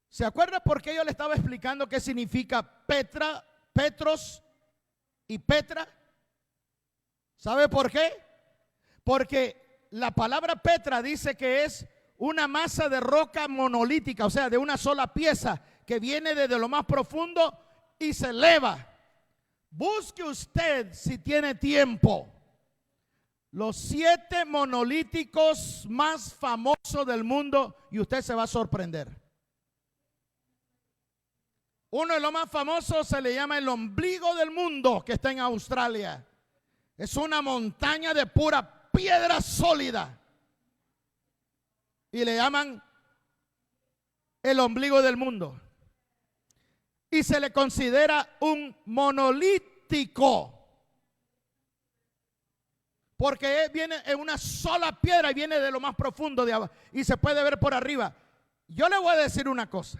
¿Se acuerda por qué yo le estaba explicando qué significa Petra, Petros y Petra? ¿Sabe por qué? Porque la palabra Petra dice que es una masa de roca monolítica, o sea, de una sola pieza que viene desde lo más profundo y se eleva. Busque usted, si tiene tiempo, los 7 monolíticos más famosos del mundo y usted se va a sorprender. Uno de los más famosos se le llama el ombligo del mundo, que está en Australia. Es una montaña de pura piedra sólida. Y le llaman el ombligo del mundo. Y se le considera un monolítico. Porque viene en una sola piedra y viene de lo más profundo de abajo. Y se puede ver por arriba. Yo le voy a decir una cosa.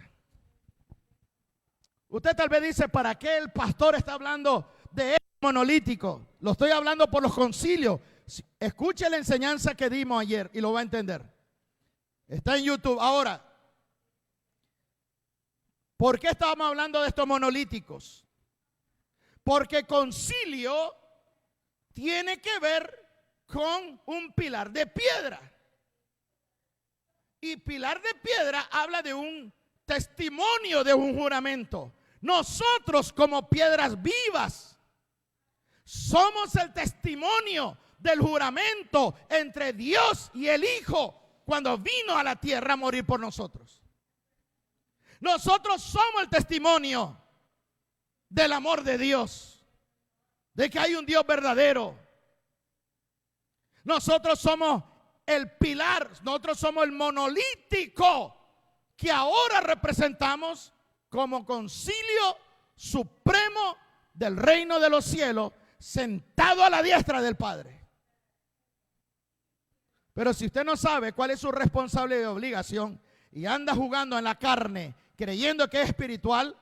Usted tal vez dice, ¿para qué el pastor está hablando de este monolítico? Lo estoy hablando por los concilios. Escuche la enseñanza que dimos ayer y lo va a entender. Está en YouTube. Ahora, ¿por qué estábamos hablando de estos monolíticos? Porque concilio tiene que ver con un pilar de piedra. Y pilar de piedra habla de un testimonio de un juramento. Nosotros como piedras vivas somos el testimonio del juramento entre Dios y el Hijo cuando vino a la tierra a morir por nosotros. Nosotros somos el testimonio del amor de Dios, de que hay un Dios verdadero. Nosotros somos el pilar, nosotros somos el monolítico que ahora representamos como concilio supremo del reino de los cielos, sentado a la diestra del Padre. Pero si usted no sabe cuál es su responsabilidad y obligación y anda jugando en la carne creyendo que es espiritual,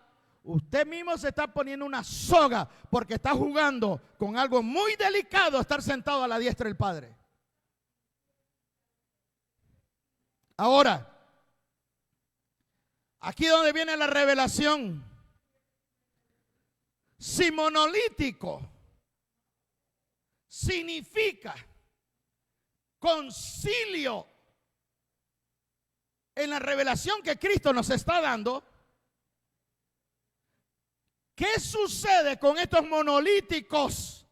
usted mismo se está poniendo una soga porque está jugando con algo muy delicado, estar sentado a la diestra del Padre. Ahora, aquí donde viene la revelación. Si monolítico significa concilio en la revelación que Cristo nos está dando, ¿qué sucede con estos monolíticos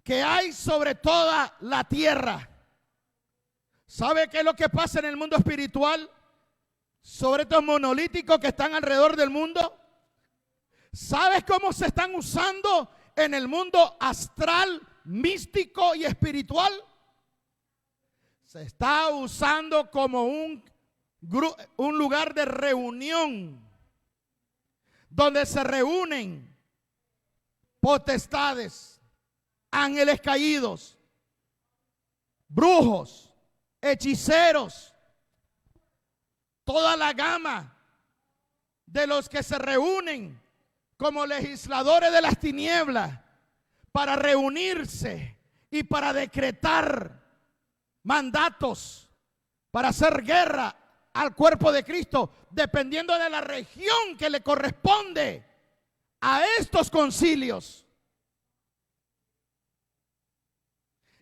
que hay sobre toda la tierra? ¿Sabe qué es lo que pasa en el mundo espiritual sobre estos monolíticos que están alrededor del mundo? ¿Sabes cómo se están usando en el mundo astral, místico y espiritual? Se está usando como un lugar de reunión donde se reúnen potestades, ángeles caídos, brujos, hechiceros, toda la gama de los que se reúnen como legisladores de las tinieblas para reunirse y para decretar mandatos, para hacer guerra al cuerpo de Cristo, dependiendo de la región que le corresponde a estos concilios.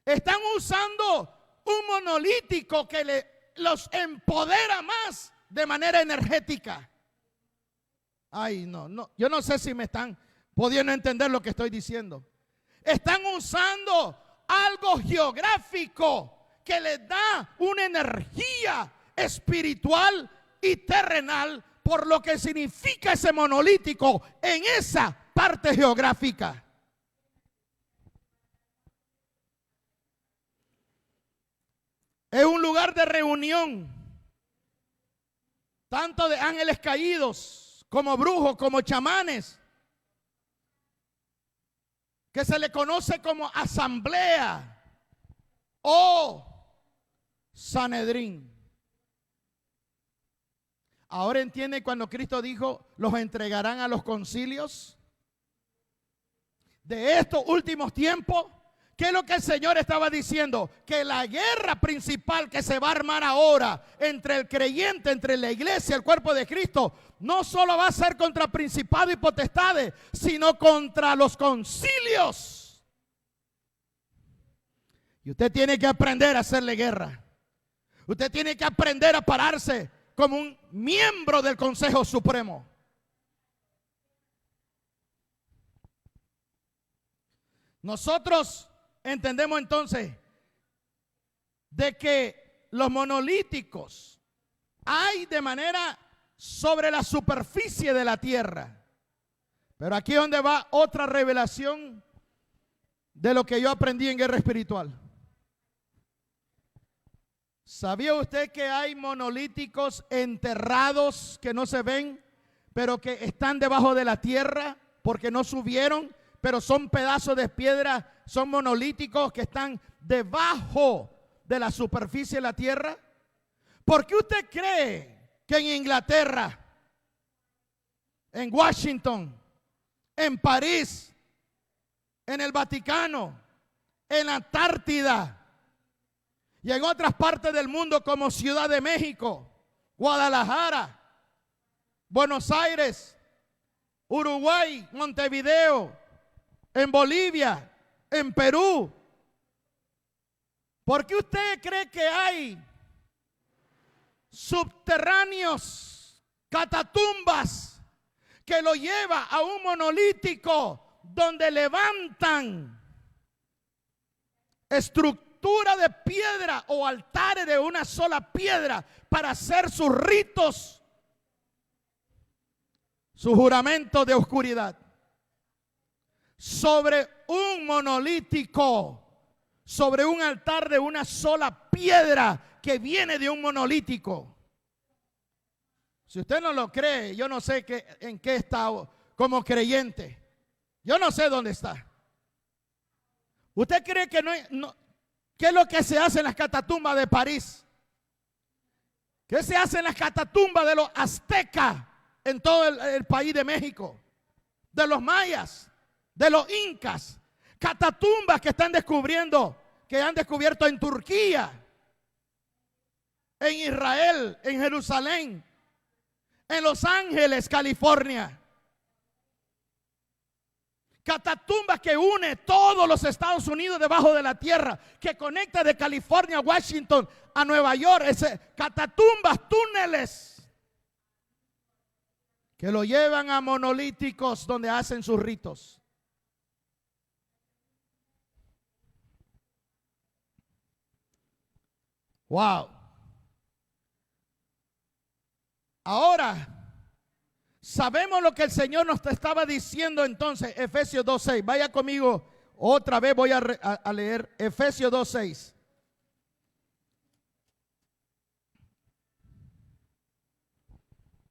Están usando un monolítico que los empodera más de manera energética. Ay, no, yo no sé si me están pudiendo entender lo que estoy diciendo. Están usando algo geográfico que les da una energía espiritual y terrenal por lo que significa ese monolítico en esa parte geográfica. Es un lugar de reunión, tanto de ángeles caídos, como brujos, como chamanes, que se le conoce como asamblea o Sanedrín. Ahora entiende cuando Cristo dijo, los entregarán a los concilios de estos últimos tiempos. ¿Qué es lo que el Señor estaba diciendo? Que la guerra principal que se va a armar ahora entre el creyente, entre la iglesia, el cuerpo de Cristo, no solo va a ser contra principados y potestades, sino contra los concilios. Y usted tiene que aprender a hacerle guerra. Usted tiene que aprender a pararse como un miembro del Consejo Supremo. Nosotros entendemos entonces de que los monolíticos hay de manera sobre la superficie de la tierra. Pero aquí es donde va otra revelación de lo que yo aprendí en guerra espiritual. ¿Sabía usted que hay monolíticos enterrados que no se ven, pero que están debajo de la tierra porque no subieron, pero son pedazos de piedra, son monolíticos que están debajo de la superficie de la tierra? ¿Por qué usted cree que en Inglaterra, en Washington, en París, en el Vaticano, en la Antártida y en otras partes del mundo como Ciudad de México, Guadalajara, Buenos Aires, Uruguay, Montevideo, en Bolivia, en Perú? ¿Por qué usted cree que hay subterráneos, catatumbas, que lo lleva a un monolítico donde levantan estructura de piedra o altares de una sola piedra para hacer sus ritos, su juramento de oscuridad? Sobre un monolítico, sobre un altar de una sola piedra que viene de un monolítico. Si usted no lo cree, yo no sé en qué está como creyente. Yo no sé dónde está. ¿Usted cree que qué es lo que se hace en las catatumbas de París? ¿Qué se hace en las catatumbas de los aztecas en todo el país de México? De los mayas, de los incas. Catatumbas que están descubriendo, que han descubierto en Turquía, en Israel, en Jerusalén, en Los Ángeles, California. Catatumbas que une todos los Estados Unidos debajo de la tierra, que conecta de California a Washington a Nueva York. Catatumbas, túneles que lo llevan a monolíticos donde hacen sus ritos. Wow. Ahora sabemos lo que el Señor nos estaba diciendo entonces. Efesios 2:6. Vaya conmigo otra vez, voy a leer Efesios 2:6.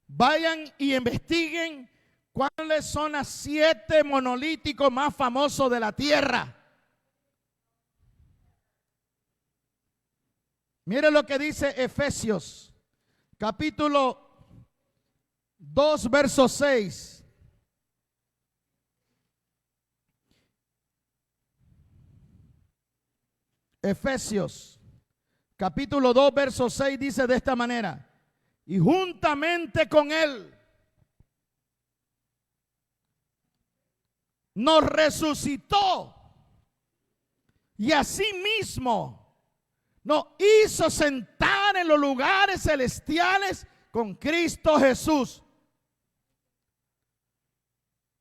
Vayan y investiguen cuáles son los 7 monolíticos más famosos de la tierra. Mire lo que dice Efesios, capítulo 2, verso 6. Efesios, capítulo 2, verso 6 dice de esta manera: y juntamente con Él nos resucitó y asimismo nos hizo sentar en los lugares celestiales con Cristo Jesús.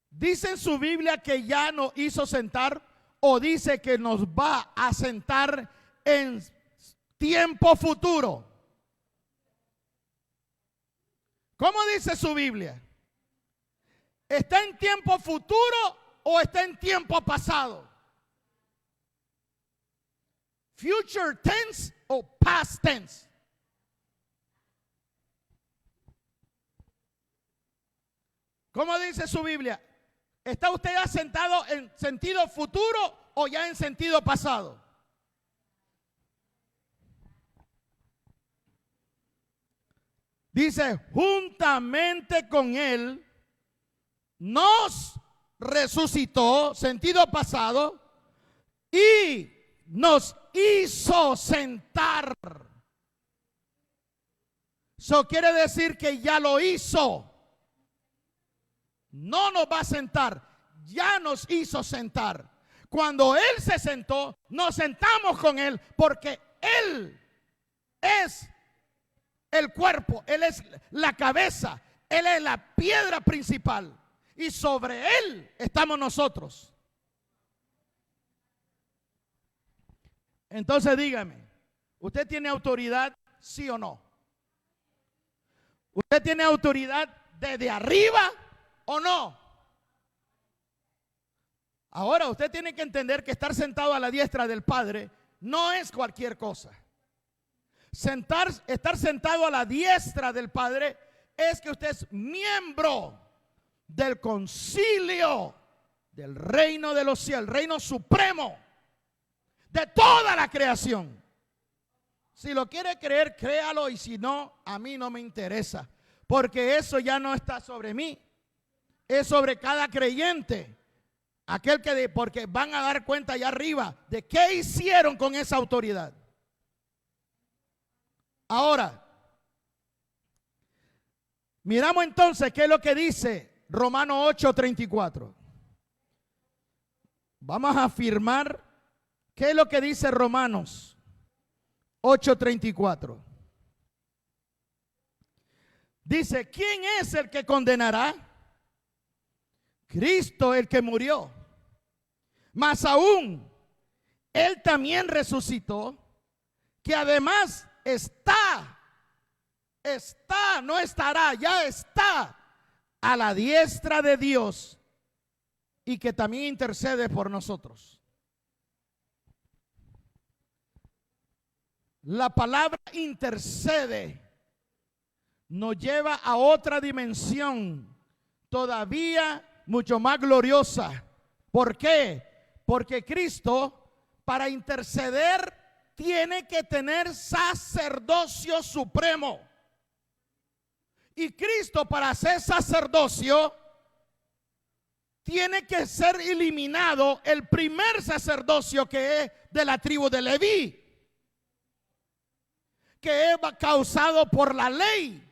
¿Dice en su Biblia que ya nos hizo sentar o dice que nos va a sentar en tiempo futuro? ¿Cómo dice su Biblia? ¿Está en tiempo futuro o está en tiempo pasado? Future tense o past tense. ¿Cómo dice su Biblia? ¿Está usted ya sentado en sentido futuro o ya en sentido pasado? Dice, juntamente con Él nos resucitó, sentido pasado, y nos hizo sentar. Eso quiere decir que ya lo hizo. No nos va a sentar, ya nos hizo sentar. Cuando Él se sentó, nos sentamos con Él porque Él es el cuerpo, Él es la cabeza, Él es la piedra principal y sobre Él estamos nosotros. Entonces dígame, ¿usted tiene autoridad, sí o no? ¿Usted tiene autoridad desde arriba o no? Ahora usted tiene que entender que estar sentado a la diestra del Padre no es cualquier cosa. Estar sentado a la diestra del Padre es que usted es miembro del concilio del reino de los cielos, el reino supremo de toda la creación. Si lo quiere creer, créalo, y si no, a mí no me interesa, porque eso ya no está sobre mí, es sobre cada creyente. Aquel que porque van a dar cuenta allá arriba de qué hicieron con esa autoridad. Ahora, miramos entonces qué es lo que dice Romanos 8:34. Vamos a afirmar qué es lo que dice Romanos 8:34. Dice, ¿quién es el que condenará? Cristo el que murió, más aún, Él también resucitó, que además no estará, ya está a la diestra de Dios y que también intercede por nosotros. La palabra intercede nos lleva a otra dimensión todavía mucho más gloriosa. ¿Por qué? Porque Cristo, para interceder, tiene que tener sacerdocio supremo. Y Cristo, para hacer sacerdocio, tiene que ser eliminado el primer sacerdocio, que es de la tribu de Leví, que es causado por la ley.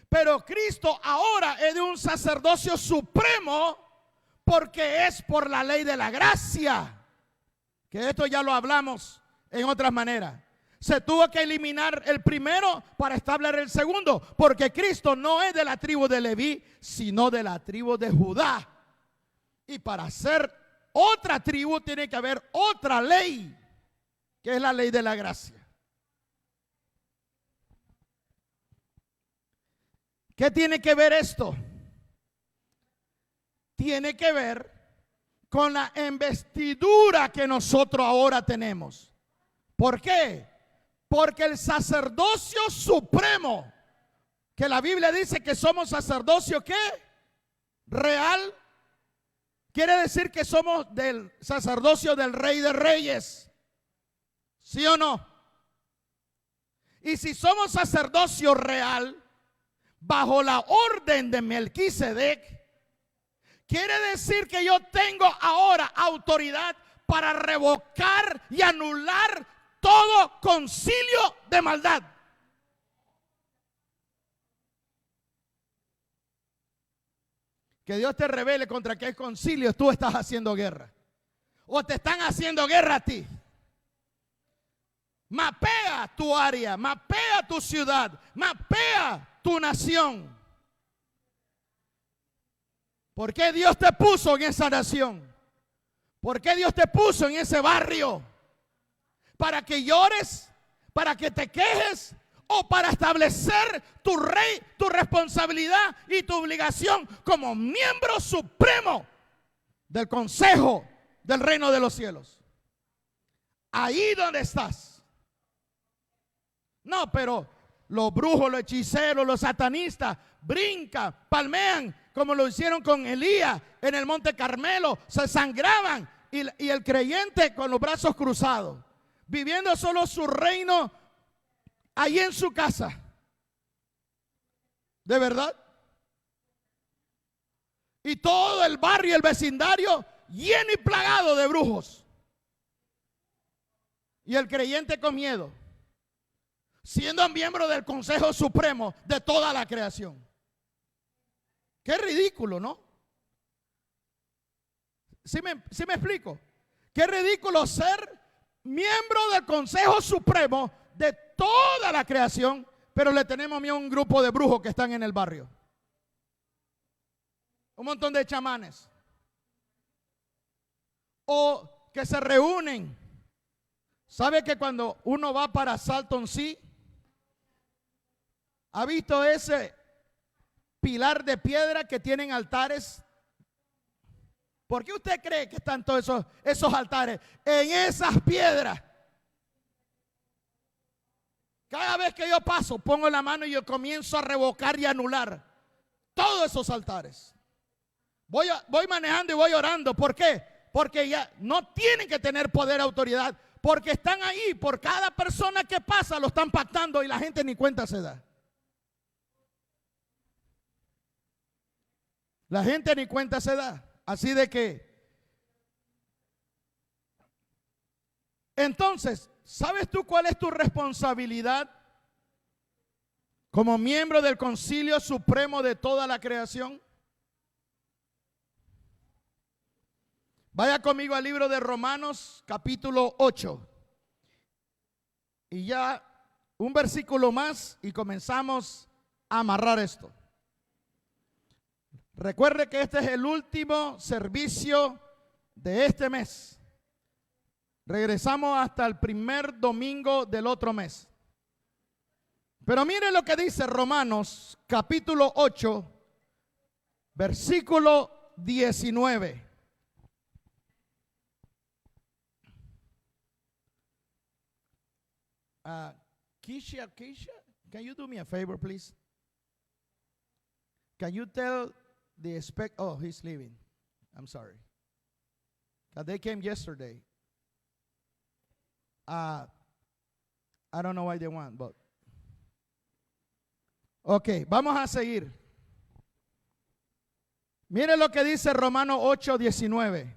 Pero Cristo ahora es de un sacerdocio supremo porque es por la ley de la gracia. Que esto ya lo hablamos en otras maneras. Se tuvo que eliminar el primero para establecer el segundo, porque Cristo no es de la tribu de Leví, sino de la tribu de Judá. Y para ser otra tribu tiene que haber otra ley, que es la ley de la gracia. ¿Qué tiene que ver esto? Tiene que ver con la investidura que nosotros ahora tenemos. ¿Por qué? Porque el sacerdocio supremo, que la Biblia dice que somos sacerdocio, ¿qué? Real. Quiere decir que somos del sacerdocio del Rey de Reyes. ¿Sí o no? Y si somos sacerdocio real, bajo la orden de Melquisedec, quiere decir que yo tengo ahora autoridad para revocar y anular todo concilio de maldad. Que Dios te revele contra qué concilio tú estás haciendo guerra. O te están haciendo guerra a ti. Mapea tu área, mapea tu ciudad, mapea tu nación. ¿Por qué Dios te puso en esa nación? ¿Por qué Dios te puso en ese barrio? ¿Para que llores? ¿Para que te quejes? ¿O para establecer tu rey, tu responsabilidad y tu obligación como miembro supremo del consejo del reino de los cielos? Ahí donde estás. No, pero los brujos, los hechiceros, los satanistas brincan, palmean, como lo hicieron con Elías en el monte Carmelo, se sangraban y el creyente con los brazos cruzados, viviendo solo su reino ahí en su casa. ¿De verdad? Y todo el barrio y el vecindario lleno y plagado de brujos. Y el creyente con miedo, siendo miembro del Consejo Supremo de toda la creación. Qué ridículo, ¿no? ¿Sí me explico? Qué ridículo ser miembro del Consejo Supremo de toda la creación, pero le tenemos miedo a un grupo de brujos que están en el barrio. Un montón de chamanes. O que se reúnen. ¿Sabe que cuando uno va para Salton Sea, ha visto ese pilar de piedra que tienen altares? ¿Por qué usted cree que están todos esos altares en esas piedras? Cada vez que yo paso, pongo la mano y yo comienzo a revocar y anular todos esos altares. Voy manejando y voy orando. ¿Por qué? Porque ya no tienen que tener poder, autoridad, porque están ahí. Por cada persona que pasa lo están pactando y la gente ni cuenta se da. La gente ni cuenta se da. Así de que, entonces, ¿sabes tú cuál es tu responsabilidad como miembro del Concilio Supremo de toda la creación? Vaya conmigo al libro de Romanos, capítulo 8. Y ya un versículo más y comenzamos a amarrar esto. Recuerde que este es el último servicio de este mes. Regresamos hasta el primer domingo del otro mes. Pero mire lo que dice Romanos capítulo 8, versículo 19. Keisha, can you do me a favor, please? Can you tell the oh, he's leaving. I'm sorry. They came yesterday. I don't know why they want, but. Ok, vamos a seguir. Mire lo que dice Romanos 8, 19.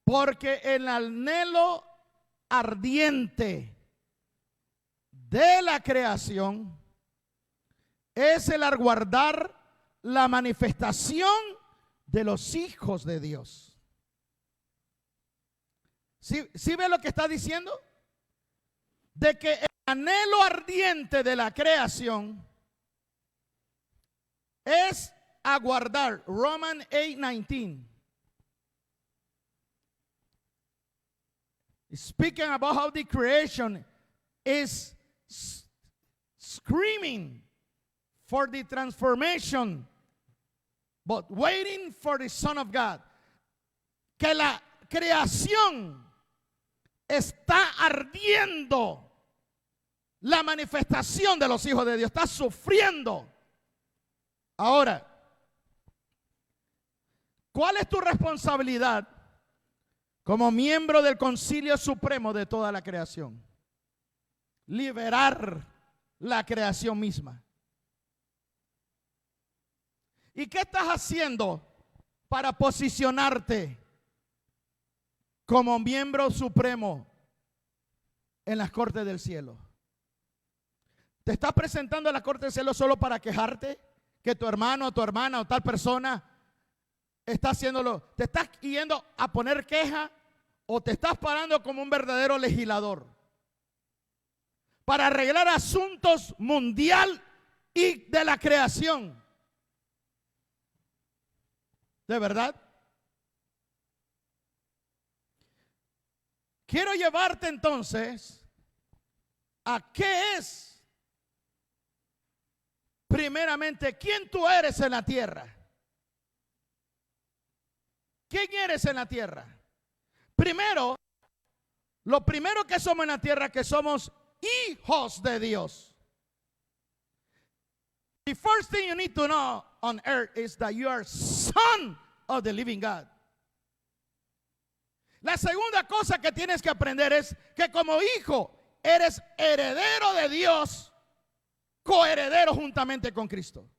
Porque el anhelo ardiente de la creación es el aguardar la manifestación de los hijos de Dios. ¿Sí ve lo que está diciendo? De que el anhelo ardiente de la creación es aguardar. Romans 8:19. Speaking about how the creation is screaming for the transformation, but waiting for the Son of God. Que la creación está ardiendo la manifestación de los hijos de Dios, está sufriendo. Ahora, ¿cuál es tu responsabilidad como miembro del Concilio Supremo de toda la creación. Liberar la creación misma. ¿Y qué estás haciendo para posicionarte como miembro supremo en las cortes del cielo? ¿Te estás presentando a la corte del cielo solo para quejarte que tu hermano, tu hermana o tal persona está haciéndolo? ¿Te estás yendo a poner queja o te estás parando como un verdadero legislador para arreglar asuntos mundial y de la creación? ¿De verdad? Quiero llevarte entonces a qué es primeramente quién tú eres en la tierra. ¿Quién eres en la tierra? Primero, lo primero que somos en la tierra, que somos hijos de Dios. The first thing you need to know on earth is that you are son of the living God. La segunda cosa que tienes que aprender es que como hijo eres heredero de Dios, coheredero juntamente con Cristo.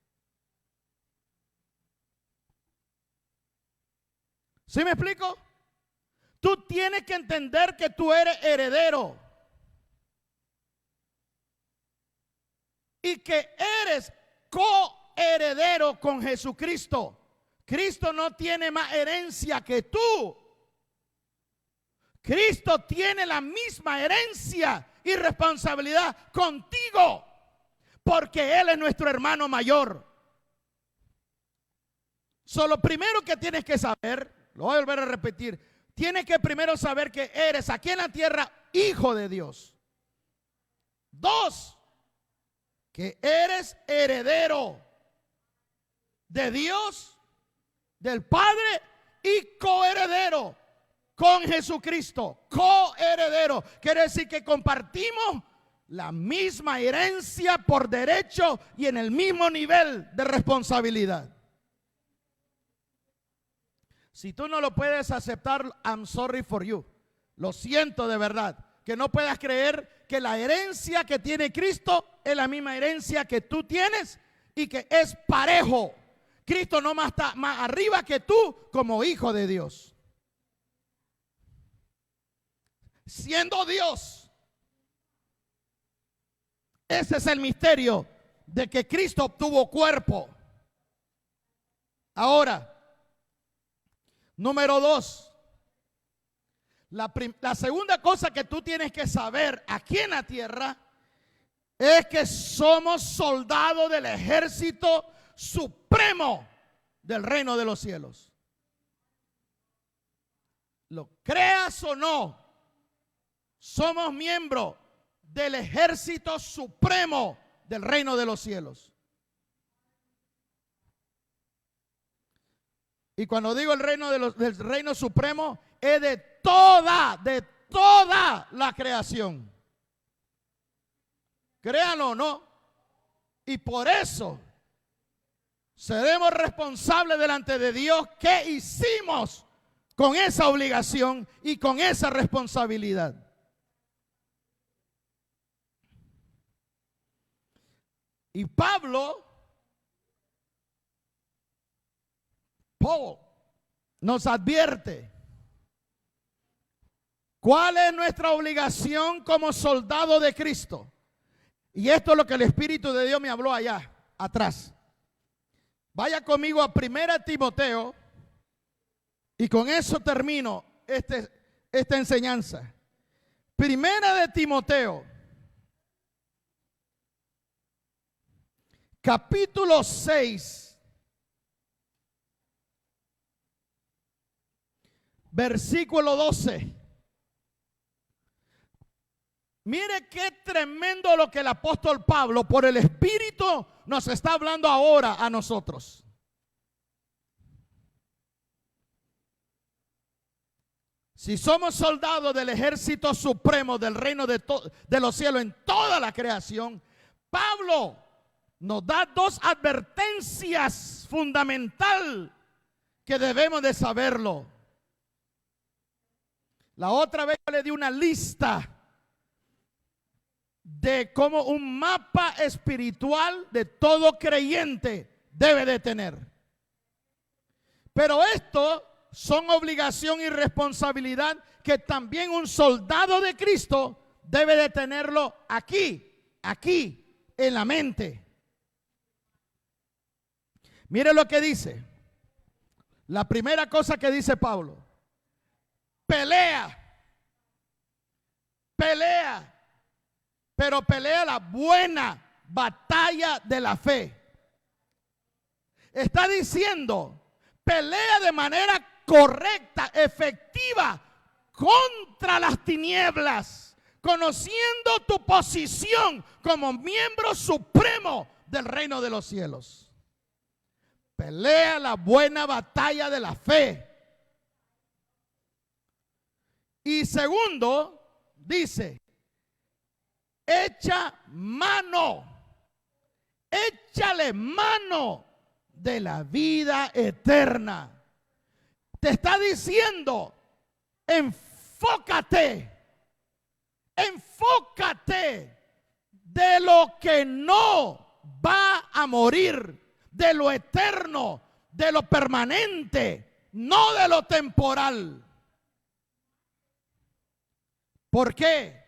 ¿Sí me explico? Tú tienes que entender que tú eres heredero y que eres coheredero con Jesucristo. Cristo no tiene más herencia que tú. Cristo tiene la misma herencia y responsabilidad contigo, porque Él es nuestro hermano mayor. Lo primero que tienes que saber, lo voy a volver a repetir, tienes que primero saber que eres aquí en la tierra hijo de Dios. 2, que eres heredero de Dios, del Padre, y coheredero con Jesucristo. Coheredero quiere decir que compartimos la misma herencia por derecho y en el mismo nivel de responsabilidad. Si tú no lo puedes aceptar, I'm sorry for you. Lo siento de verdad. Que no puedas creer que la herencia que tiene Cristo es la misma herencia que tú tienes y que es parejo. Cristo no más está más arriba que tú como hijo de Dios. Siendo Dios. Ese es el misterio de que Cristo obtuvo cuerpo. Ahora, número 2. La segunda cosa que tú tienes que saber aquí en la tierra es que somos soldados del ejército supremo del reino de los cielos. Lo creas o no, somos miembros del ejército supremo del reino de los cielos. Y cuando digo el reino del reino supremo, es de toda la creación. Créanlo o no. Y por eso seremos responsables delante de Dios qué hicimos con esa obligación y con esa responsabilidad. Y Paul nos advierte cuál es nuestra obligación como soldado de Cristo. Y esto es lo que el Espíritu de Dios me habló allá atrás. Vaya conmigo a 1 Timoteo y con eso termino esta enseñanza. 1 Timoteo, capítulo 6, versículo 12. Mire qué tremendo lo que el apóstol Pablo por el Espíritu nos está hablando ahora a nosotros. Si somos soldados del ejército supremo del reino de los cielos en toda la creación, Pablo nos da 2 advertencias fundamentales que debemos de saberlo. La otra vez yo le di una lista de cómo un mapa espiritual de todo creyente debe de tener. Pero esto son obligación y responsabilidad que también un soldado de Cristo debe de tenerlo aquí en la mente. Mire lo que dice. La primera cosa que dice Pablo: pelea, pero pelea la buena batalla de la fe. Está diciendo, pelea de manera correcta, efectiva, contra las tinieblas, conociendo tu posición como miembro supremo del reino de los cielos. Pelea la buena batalla de la fe. Y segundo, dice, échale mano de la vida eterna. Te está diciendo, enfócate de lo que no va a morir, de lo eterno, de lo permanente, no de lo temporal. ¿Por qué?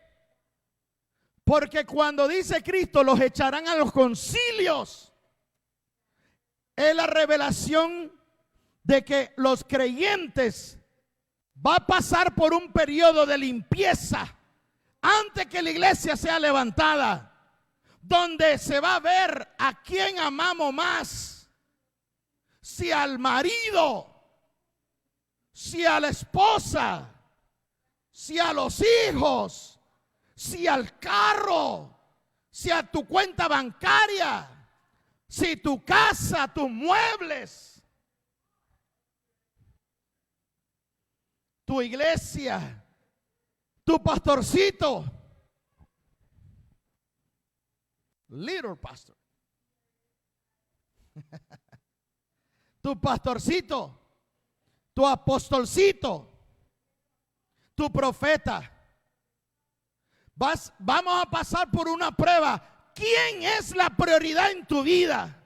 Porque cuando dice Cristo, los echarán a los concilios, es la revelación de que los creyentes va a pasar por un periodo de limpieza antes que la iglesia sea levantada, donde se va a ver a quién amamos más, si al marido, si a la esposa, si a los hijos, si al carro, si a tu cuenta bancaria, si tu casa, tus muebles, tu iglesia, tu pastorcito, little pastor, tu pastorcito, tu apostolcito, tu profeta. Vamos a pasar por una prueba. ¿Quién es la prioridad en tu vida?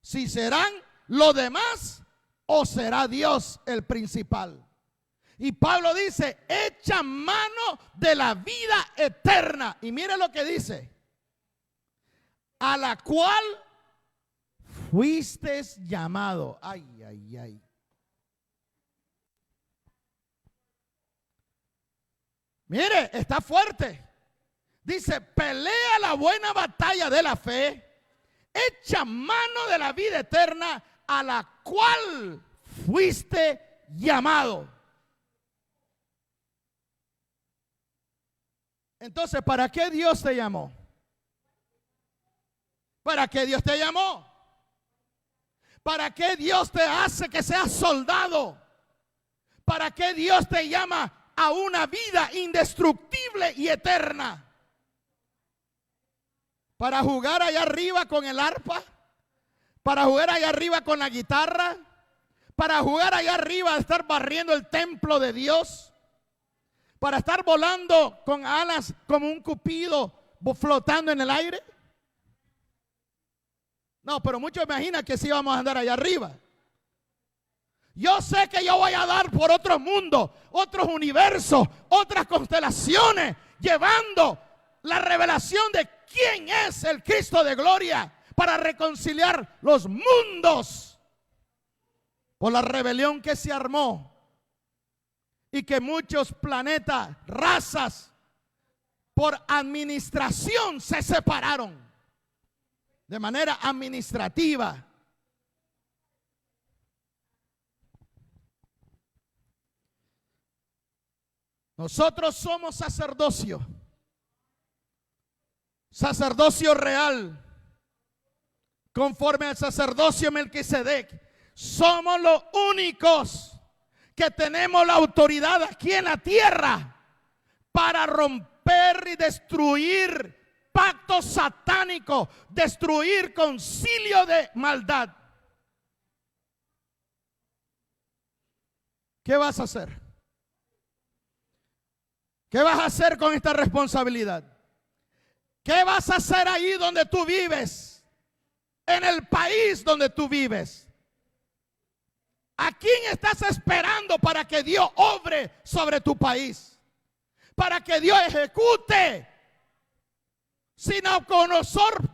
Si serán los demás o será Dios el principal. Y Pablo dice, echa mano de la vida eterna. Y mire lo que dice: a la cual fuiste llamado. Ay, ay, ay. Mire, está fuerte. Dice, pelea la buena batalla de la fe, echa mano de la vida eterna, a la cual fuiste llamado. Entonces, ¿para qué Dios te llamó? ¿Para qué Dios te llamó? ¿Para qué Dios te hace que seas soldado? ¿Para qué Dios te llama a una vida indestructible y eterna? ¿Para jugar allá arriba con el arpa? ¿Para jugar allá arriba con la guitarra? ¿Para jugar allá arriba a estar barriendo el templo de Dios? ¿Para estar volando con alas como un cupido flotando en el aire? No, pero muchos imaginan que sí vamos a andar allá arriba. Yo sé que yo voy a dar por otro mundo, otros universos, otras constelaciones, llevando la revelación de quién es el Cristo de gloria para reconciliar los mundos por la rebelión que se armó y que muchos planetas, razas, por administración se separaron de manera administrativa. Nosotros somos sacerdocio real, conforme al sacerdocio Melquisedec. Somos los únicos que tenemos la autoridad aquí en la tierra para romper y destruir pactos satánicos, destruir concilio de maldad. ¿Qué vas a hacer? ¿Qué vas a hacer con esta responsabilidad? ¿Qué vas a hacer ahí donde tú vives? En el país donde tú vives. ¿A quién estás esperando para que Dios obre sobre tu país? Para que Dios ejecute. Si Nabucodonosor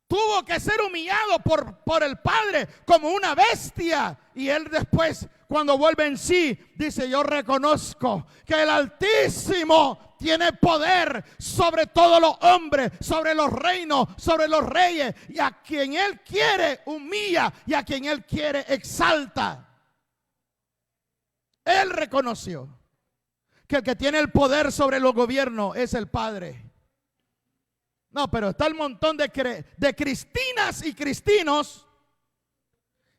tuvo que ser humillado por el Padre como una bestia. Y él después, cuando vuelve en sí, dice: yo reconozco que el Altísimo tiene poder sobre todos los hombres, sobre los reinos, sobre los reyes. Y a quien Él quiere humilla, y a quien Él quiere exalta. Él reconoció que el que tiene el poder sobre los gobiernos es el Padre. No, pero está el montón de cristinas y cristinos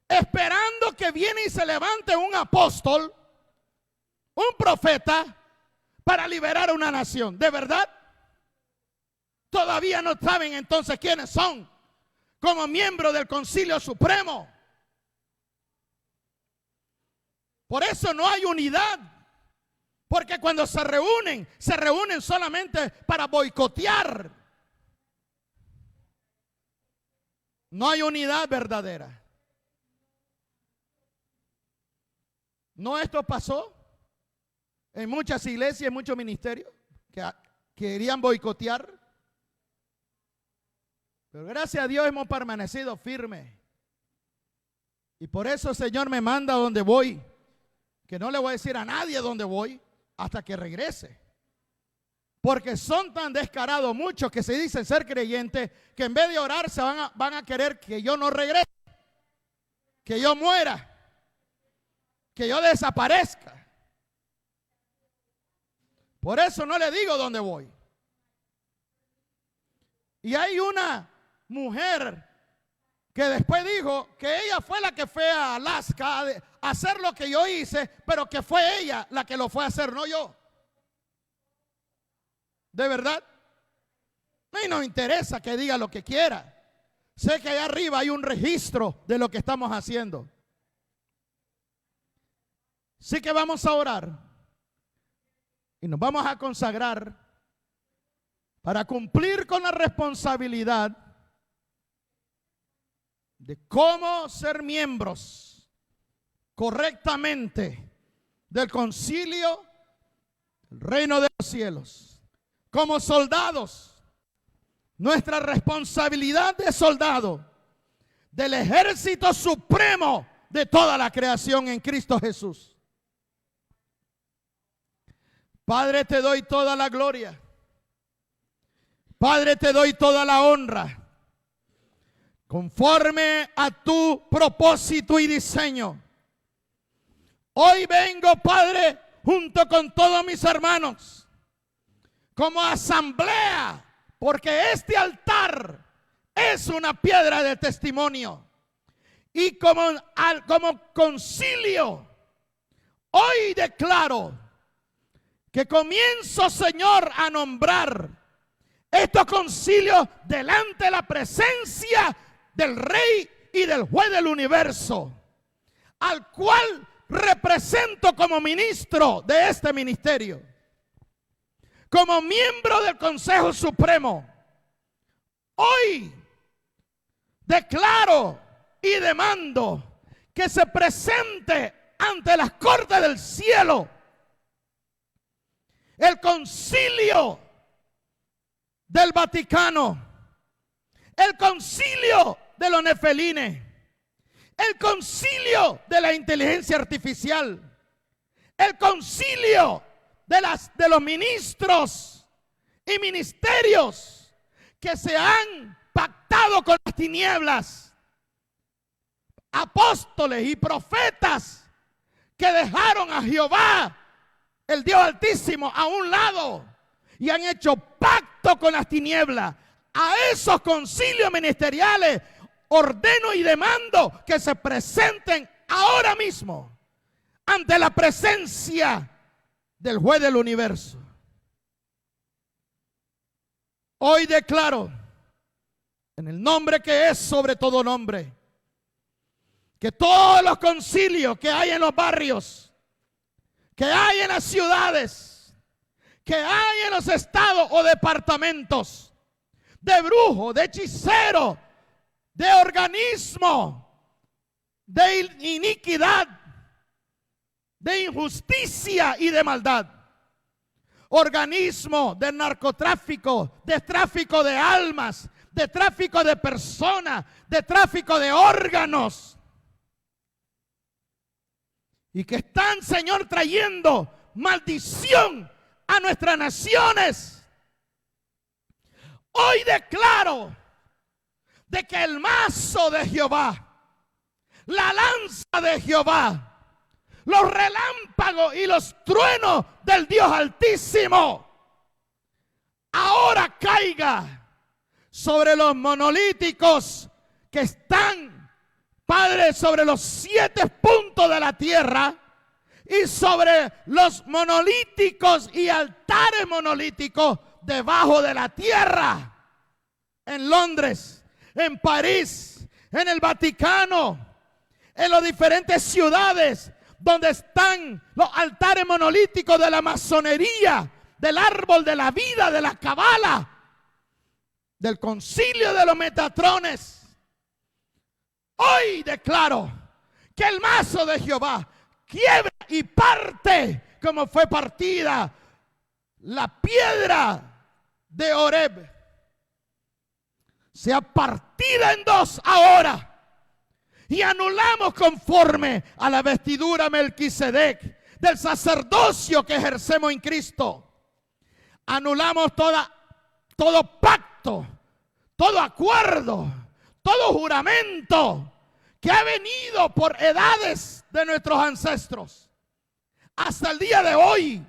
esperando que viene y se levante un apóstol, un profeta, para liberar a una nación. ¿De verdad? Todavía no saben entonces quiénes son como miembros del Concilio Supremo. Por eso no hay unidad. Porque cuando se reúnen solamente para boicotear. No hay unidad verdadera. ¿No esto pasó en muchas iglesias, en muchos ministerios que querían boicotear? Pero gracias a Dios hemos permanecido firmes. Y por eso el Señor me manda a donde voy. Que no le voy a decir a nadie dónde voy hasta que regrese. Porque son tan descarados muchos que se dicen ser creyentes, que en vez de orar van a querer que yo no regrese, que yo muera, que yo desaparezca. Por eso no le digo dónde voy. Y hay una mujer que después dijo que ella fue la que fue a Alaska a hacer lo que yo hice, pero que fue ella la que lo fue a hacer, no yo. ¿De verdad? A mí no me interesa que diga lo que quiera. Sé que allá arriba hay un registro de lo que estamos haciendo. Sí que vamos a orar y nos vamos a consagrar para cumplir con la responsabilidad de cómo ser miembros correctamente del concilio, el reino de los cielos. Como soldados, nuestra responsabilidad de soldado del ejército supremo de toda la creación en Cristo Jesús. Padre, te doy toda la gloria. Padre, te doy toda la honra. Conforme a tu propósito y diseño. Hoy vengo, Padre, junto con todos mis hermanos, como asamblea, porque este altar es una piedra de testimonio. Y como concilio, hoy declaro que comienzo, Señor, a nombrar estos concilios delante de la presencia del Rey y del Juez del universo, al cual represento como ministro de este ministerio. Como miembro del Consejo Supremo, hoy declaro y demando que se presente ante las cortes del cielo el concilio del Vaticano, el concilio de los nefelines, el concilio de la inteligencia artificial, el concilio de los ministros y ministerios que se han pactado con las tinieblas, apóstoles y profetas que dejaron a Jehová, el Dios Altísimo, a un lado y han hecho pacto con las tinieblas. A esos concilios ministeriales ordeno y demando que se presenten ahora mismo ante la presencia del Juez del universo. Hoy declaro, en el nombre que es sobre todo nombre, que todos los concilios que hay en los barrios, que hay en las ciudades, que hay en los estados o departamentos, de brujo, de hechicero, de organismo, de iniquidad, de injusticia y de maldad. Organismo de narcotráfico, de tráfico de almas, de tráfico de personas, de tráfico de órganos. Y que están, Señor, trayendo maldición a nuestras naciones. Hoy declaro de que el mazo de Jehová, la lanza de Jehová, los relámpagos y los truenos del Dios Altísimo ahora caiga sobre los monolíticos que están, Padre, sobre los 7 puntos de la tierra, y sobre los monolíticos y altares monolíticos debajo de la tierra, en Londres, en París, en el Vaticano, en las diferentes ciudades donde están los altares monolíticos de la masonería, del árbol de la vida, de la cabala, del concilio de los metatrones. Hoy declaro que el mazo de Jehová quiebra y parte como fue partida la piedra de Horeb. Sea partida en 2 ahora. Y anulamos conforme a la vestidura Melquisedec del sacerdocio que ejercemos en Cristo. Anulamos todo pacto, todo acuerdo, todo juramento que ha venido por edades de nuestros ancestros hasta el día de hoy,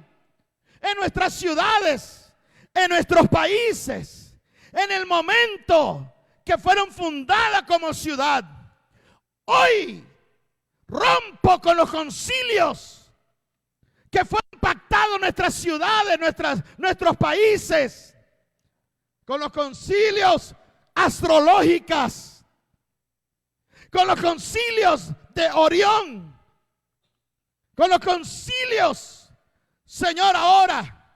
en nuestras ciudades, en nuestros países, en el momento que fueron fundadas como ciudad. Hoy rompo con los concilios que fueron pactados en nuestras ciudades, nuestros países, con los concilios astrológicos, con los concilios de Orión, con los concilios, Señor, ahora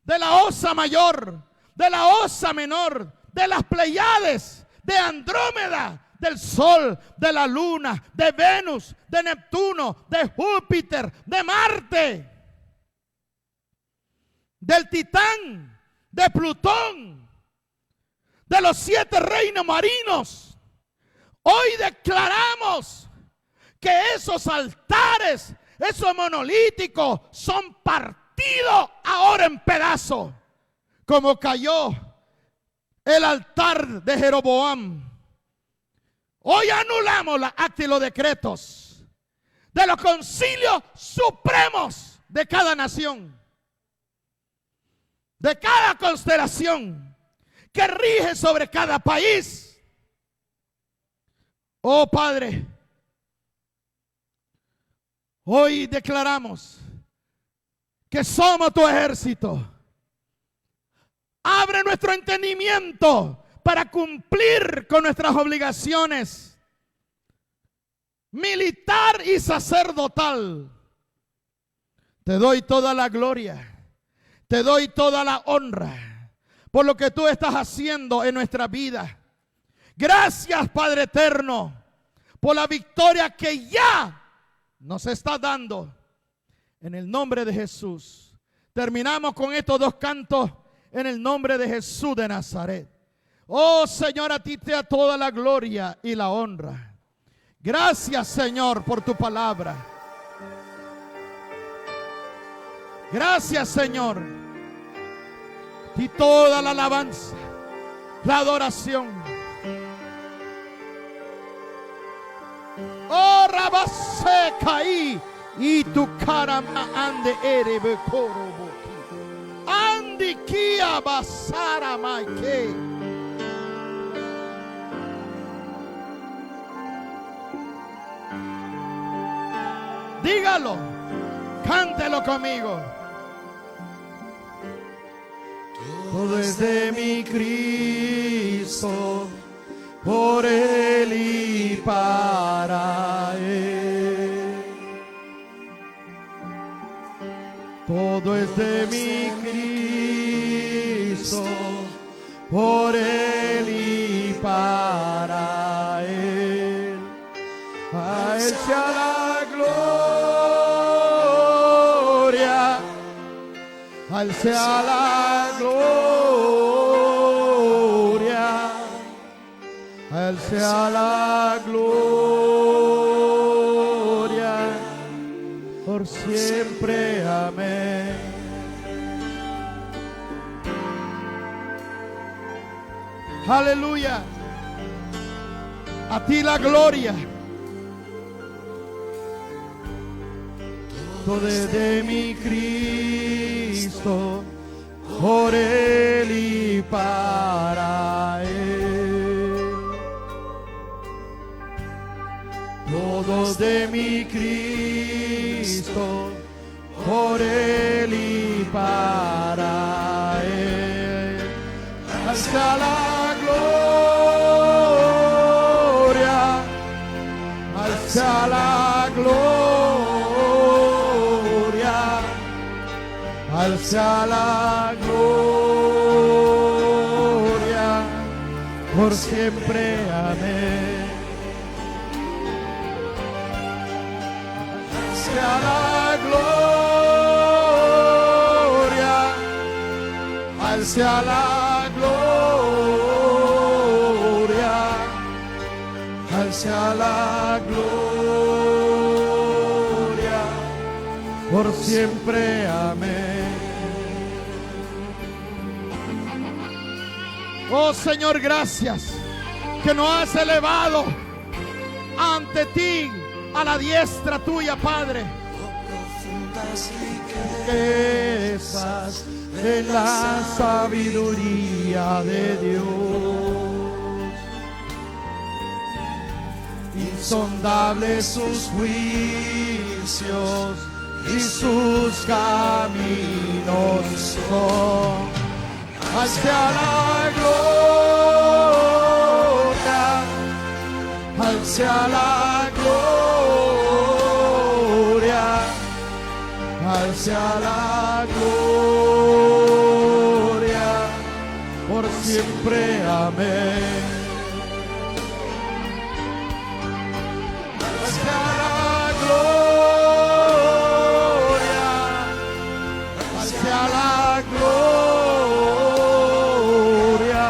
de la Osa Mayor, de la Osa Menor, de las Pleiades, de Andrómeda, del Sol, de la Luna, de Venus, de Neptuno, de Júpiter, de Marte, del Titán, de Plutón, de los 7 reinos marinos. Hoy declaramos que esos altares, esos monolíticos, son partidos ahora en pedazos, como cayó el altar de Jeroboam. Hoy anulamos las actas y los decretos de los concilios supremos de cada nación, de cada constelación que rige sobre cada país. Oh Padre, hoy declaramos que somos tu ejército. Abre nuestro entendimiento para cumplir con nuestras obligaciones militar y sacerdotal. Te doy toda la gloria, te doy toda la honra por lo que tú estás haciendo en nuestra vida. Gracias, Padre eterno, por la victoria que ya nos está dando. En el nombre de Jesús. Terminamos con estos 2 cantos en el nombre de Jesús de Nazaret. Oh Señor, a ti te da toda la gloria y la honra. Gracias, Señor, por tu palabra. Gracias, Señor. Y toda la alabanza, la adoración. Oh, Rabase caí y tu cara ande erebe korobo. Andi kia basara maike. Dígalo, cántelo conmigo. Todo es de mi Cristo, por Él y para Él. Todo Todo es de mi Cristo, por Él y para Él. A Él sea la gloria, a Él sea la gloria, a Él sea la gloria, por siempre. Amén. Aleluya. A ti la gloria. Todo es de mi Cristo, por Él y para Él. Todo de mi Cristo, por Él y para Él. Hasta la gloria, hasta la gloria, hasta la gloria, por siempre. Amén. Hasta la gloria, hacia la gloria, hacia la gloria, por siempre. Amén. Oh Señor, gracias que nos has elevado ante ti, a la diestra tuya, Padre. Riquezas en la sabiduría de Dios, insondables sus juicios y sus caminos son. Hacia la gloria, hacia la gloria, hacia la gloria, por siempre. Amén. Hacia la gloria, hacia la gloria,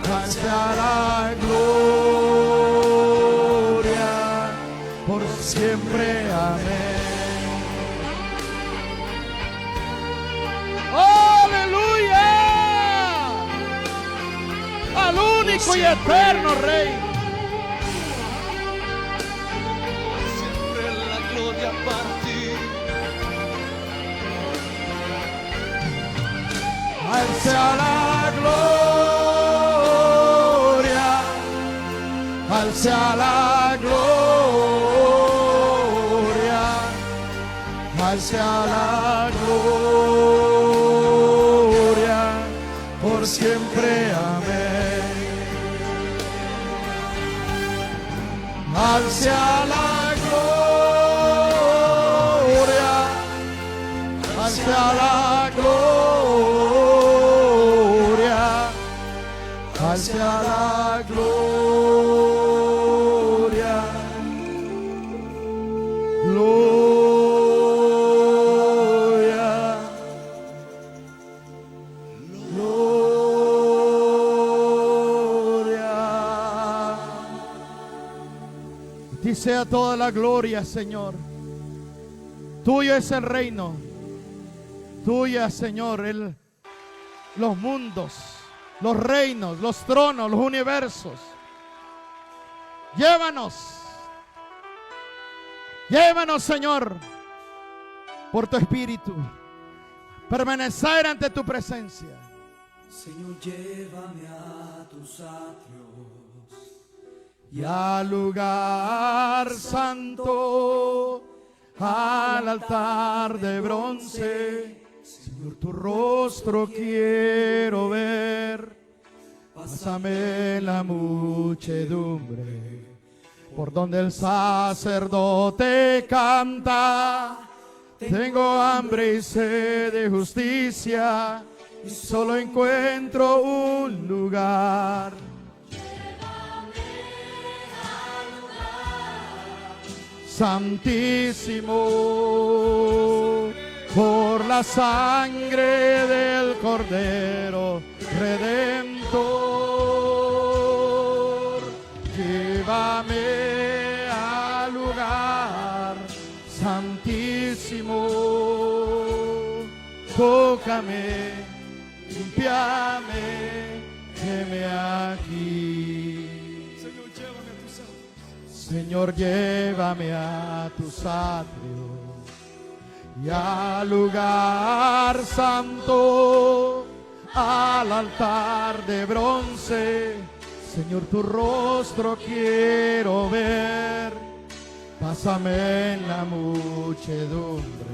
hacia la gloria, por siempre. Amén. ¡Aleluya! Al único y eterno Rey. Siempre la gloria para ti. A Él sea la gloria, a Él sea la gloria, a Él sea la gloria, por siempre. Amén. A Él sea la gloria, a Él sea la gloria, hacia la gloria, gloria, gloria. A ti sea toda la gloria, Señor. Tuyo es el reino. Tuya, Señor, los mundos, los reinos, los tronos, los universos. Llévanos, Señor, por tu espíritu. Permanecer ante tu presencia. Señor, llévame a tus atrios Y al lugar santo, al altar de bronce. Señor, tu rostro quiero ver. Pásame la muchedumbre por donde el sacerdote canta. Tengo hambre y sed de justicia y solo encuentro un lugar. Santísimo, por la sangre del Cordero Redentor, llévame al lugar santísimo, tócame, limpiame, heme aquí. Señor, llévame a tus atrios y al lugar santo, al altar de bronce. Señor, tu rostro quiero ver. Pásame en la muchedumbre,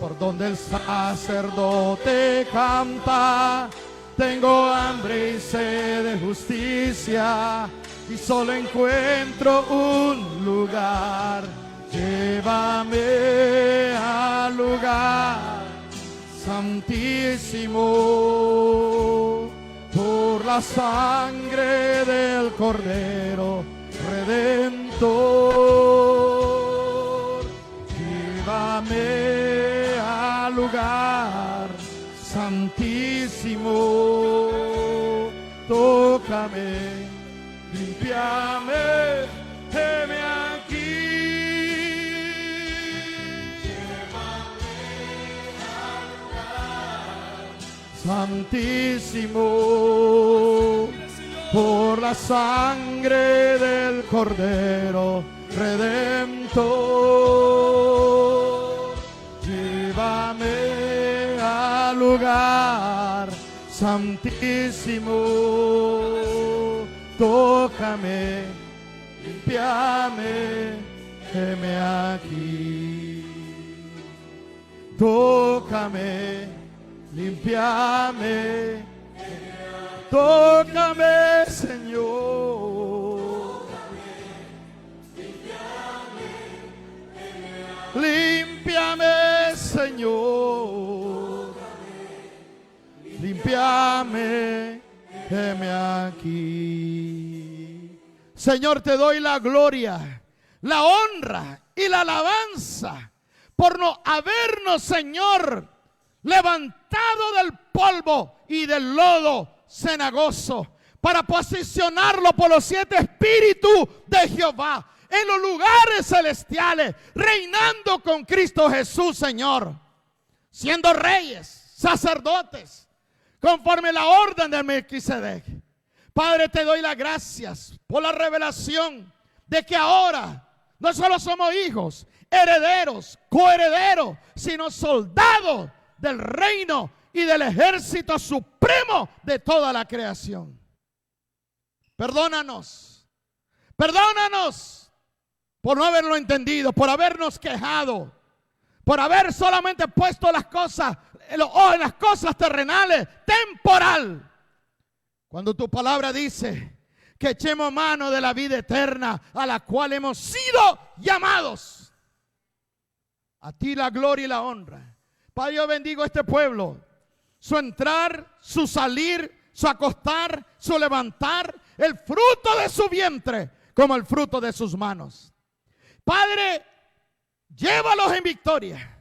por donde el sacerdote canta. Tengo hambre y sed de justicia y solo encuentro un lugar. Llévame al lugar santísimo, por la sangre del Cordero Redentor. Llévame al lugar santísimo, tócame, limpiame, heme aquí. Llévame al lugar santísimo, por la sangre del Cordero Redentor. Llévame al lugar santísimo, tócame, limpiame, heme aquí. Tócame, limpiame, tócame, Señor. Límpiame, Señor. Límpiame, heme aquí. Señor, te doy la gloria, la honra y la alabanza por no habernos, Señor, levantado del polvo y del lodo cenagoso para posicionarlo por los 7 espíritus de Jehová en los lugares celestiales, reinando con Cristo Jesús, Señor, siendo reyes, sacerdotes, conforme la orden de Melquisedec. Padre, te doy las gracias por la revelación de que ahora no solo somos hijos, herederos, coherederos, sino soldados del reino y del ejército supremo de toda la creación. Perdónanos, perdónanos por no haberlo entendido, por habernos quejado, por haber solamente puesto las cosas, en las cosas terrenales, temporal. Cuando tu palabra dice que echemos mano de la vida eterna a la cual hemos sido llamados. A ti la gloria y la honra. Padre, yo bendigo a este pueblo, su entrar, su salir, su acostar, su levantar, el fruto de su vientre como el fruto de sus manos. Padre, llévalos en victoria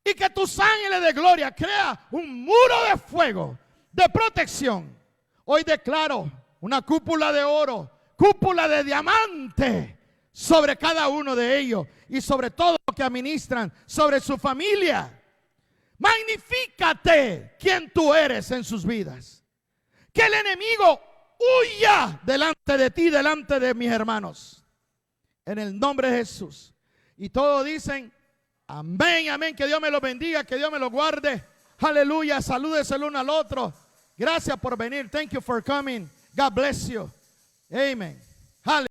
y que tus ángeles de gloria crea un muro de fuego, de protección. Hoy declaro una cúpula de oro, cúpula de diamante sobre cada uno de ellos y sobre todo lo que administran, sobre su familia. Magnifícate quien tú eres en sus vidas. Que el enemigo huya delante de ti, delante de mis hermanos. En el nombre de Jesús. Y todos dicen amén, amén. Que Dios me los bendiga, que Dios me los guarde. Aleluya, salúdese el uno al otro. Gracias por venir. Thank you for coming. God bless you. Amen. Hallelujah.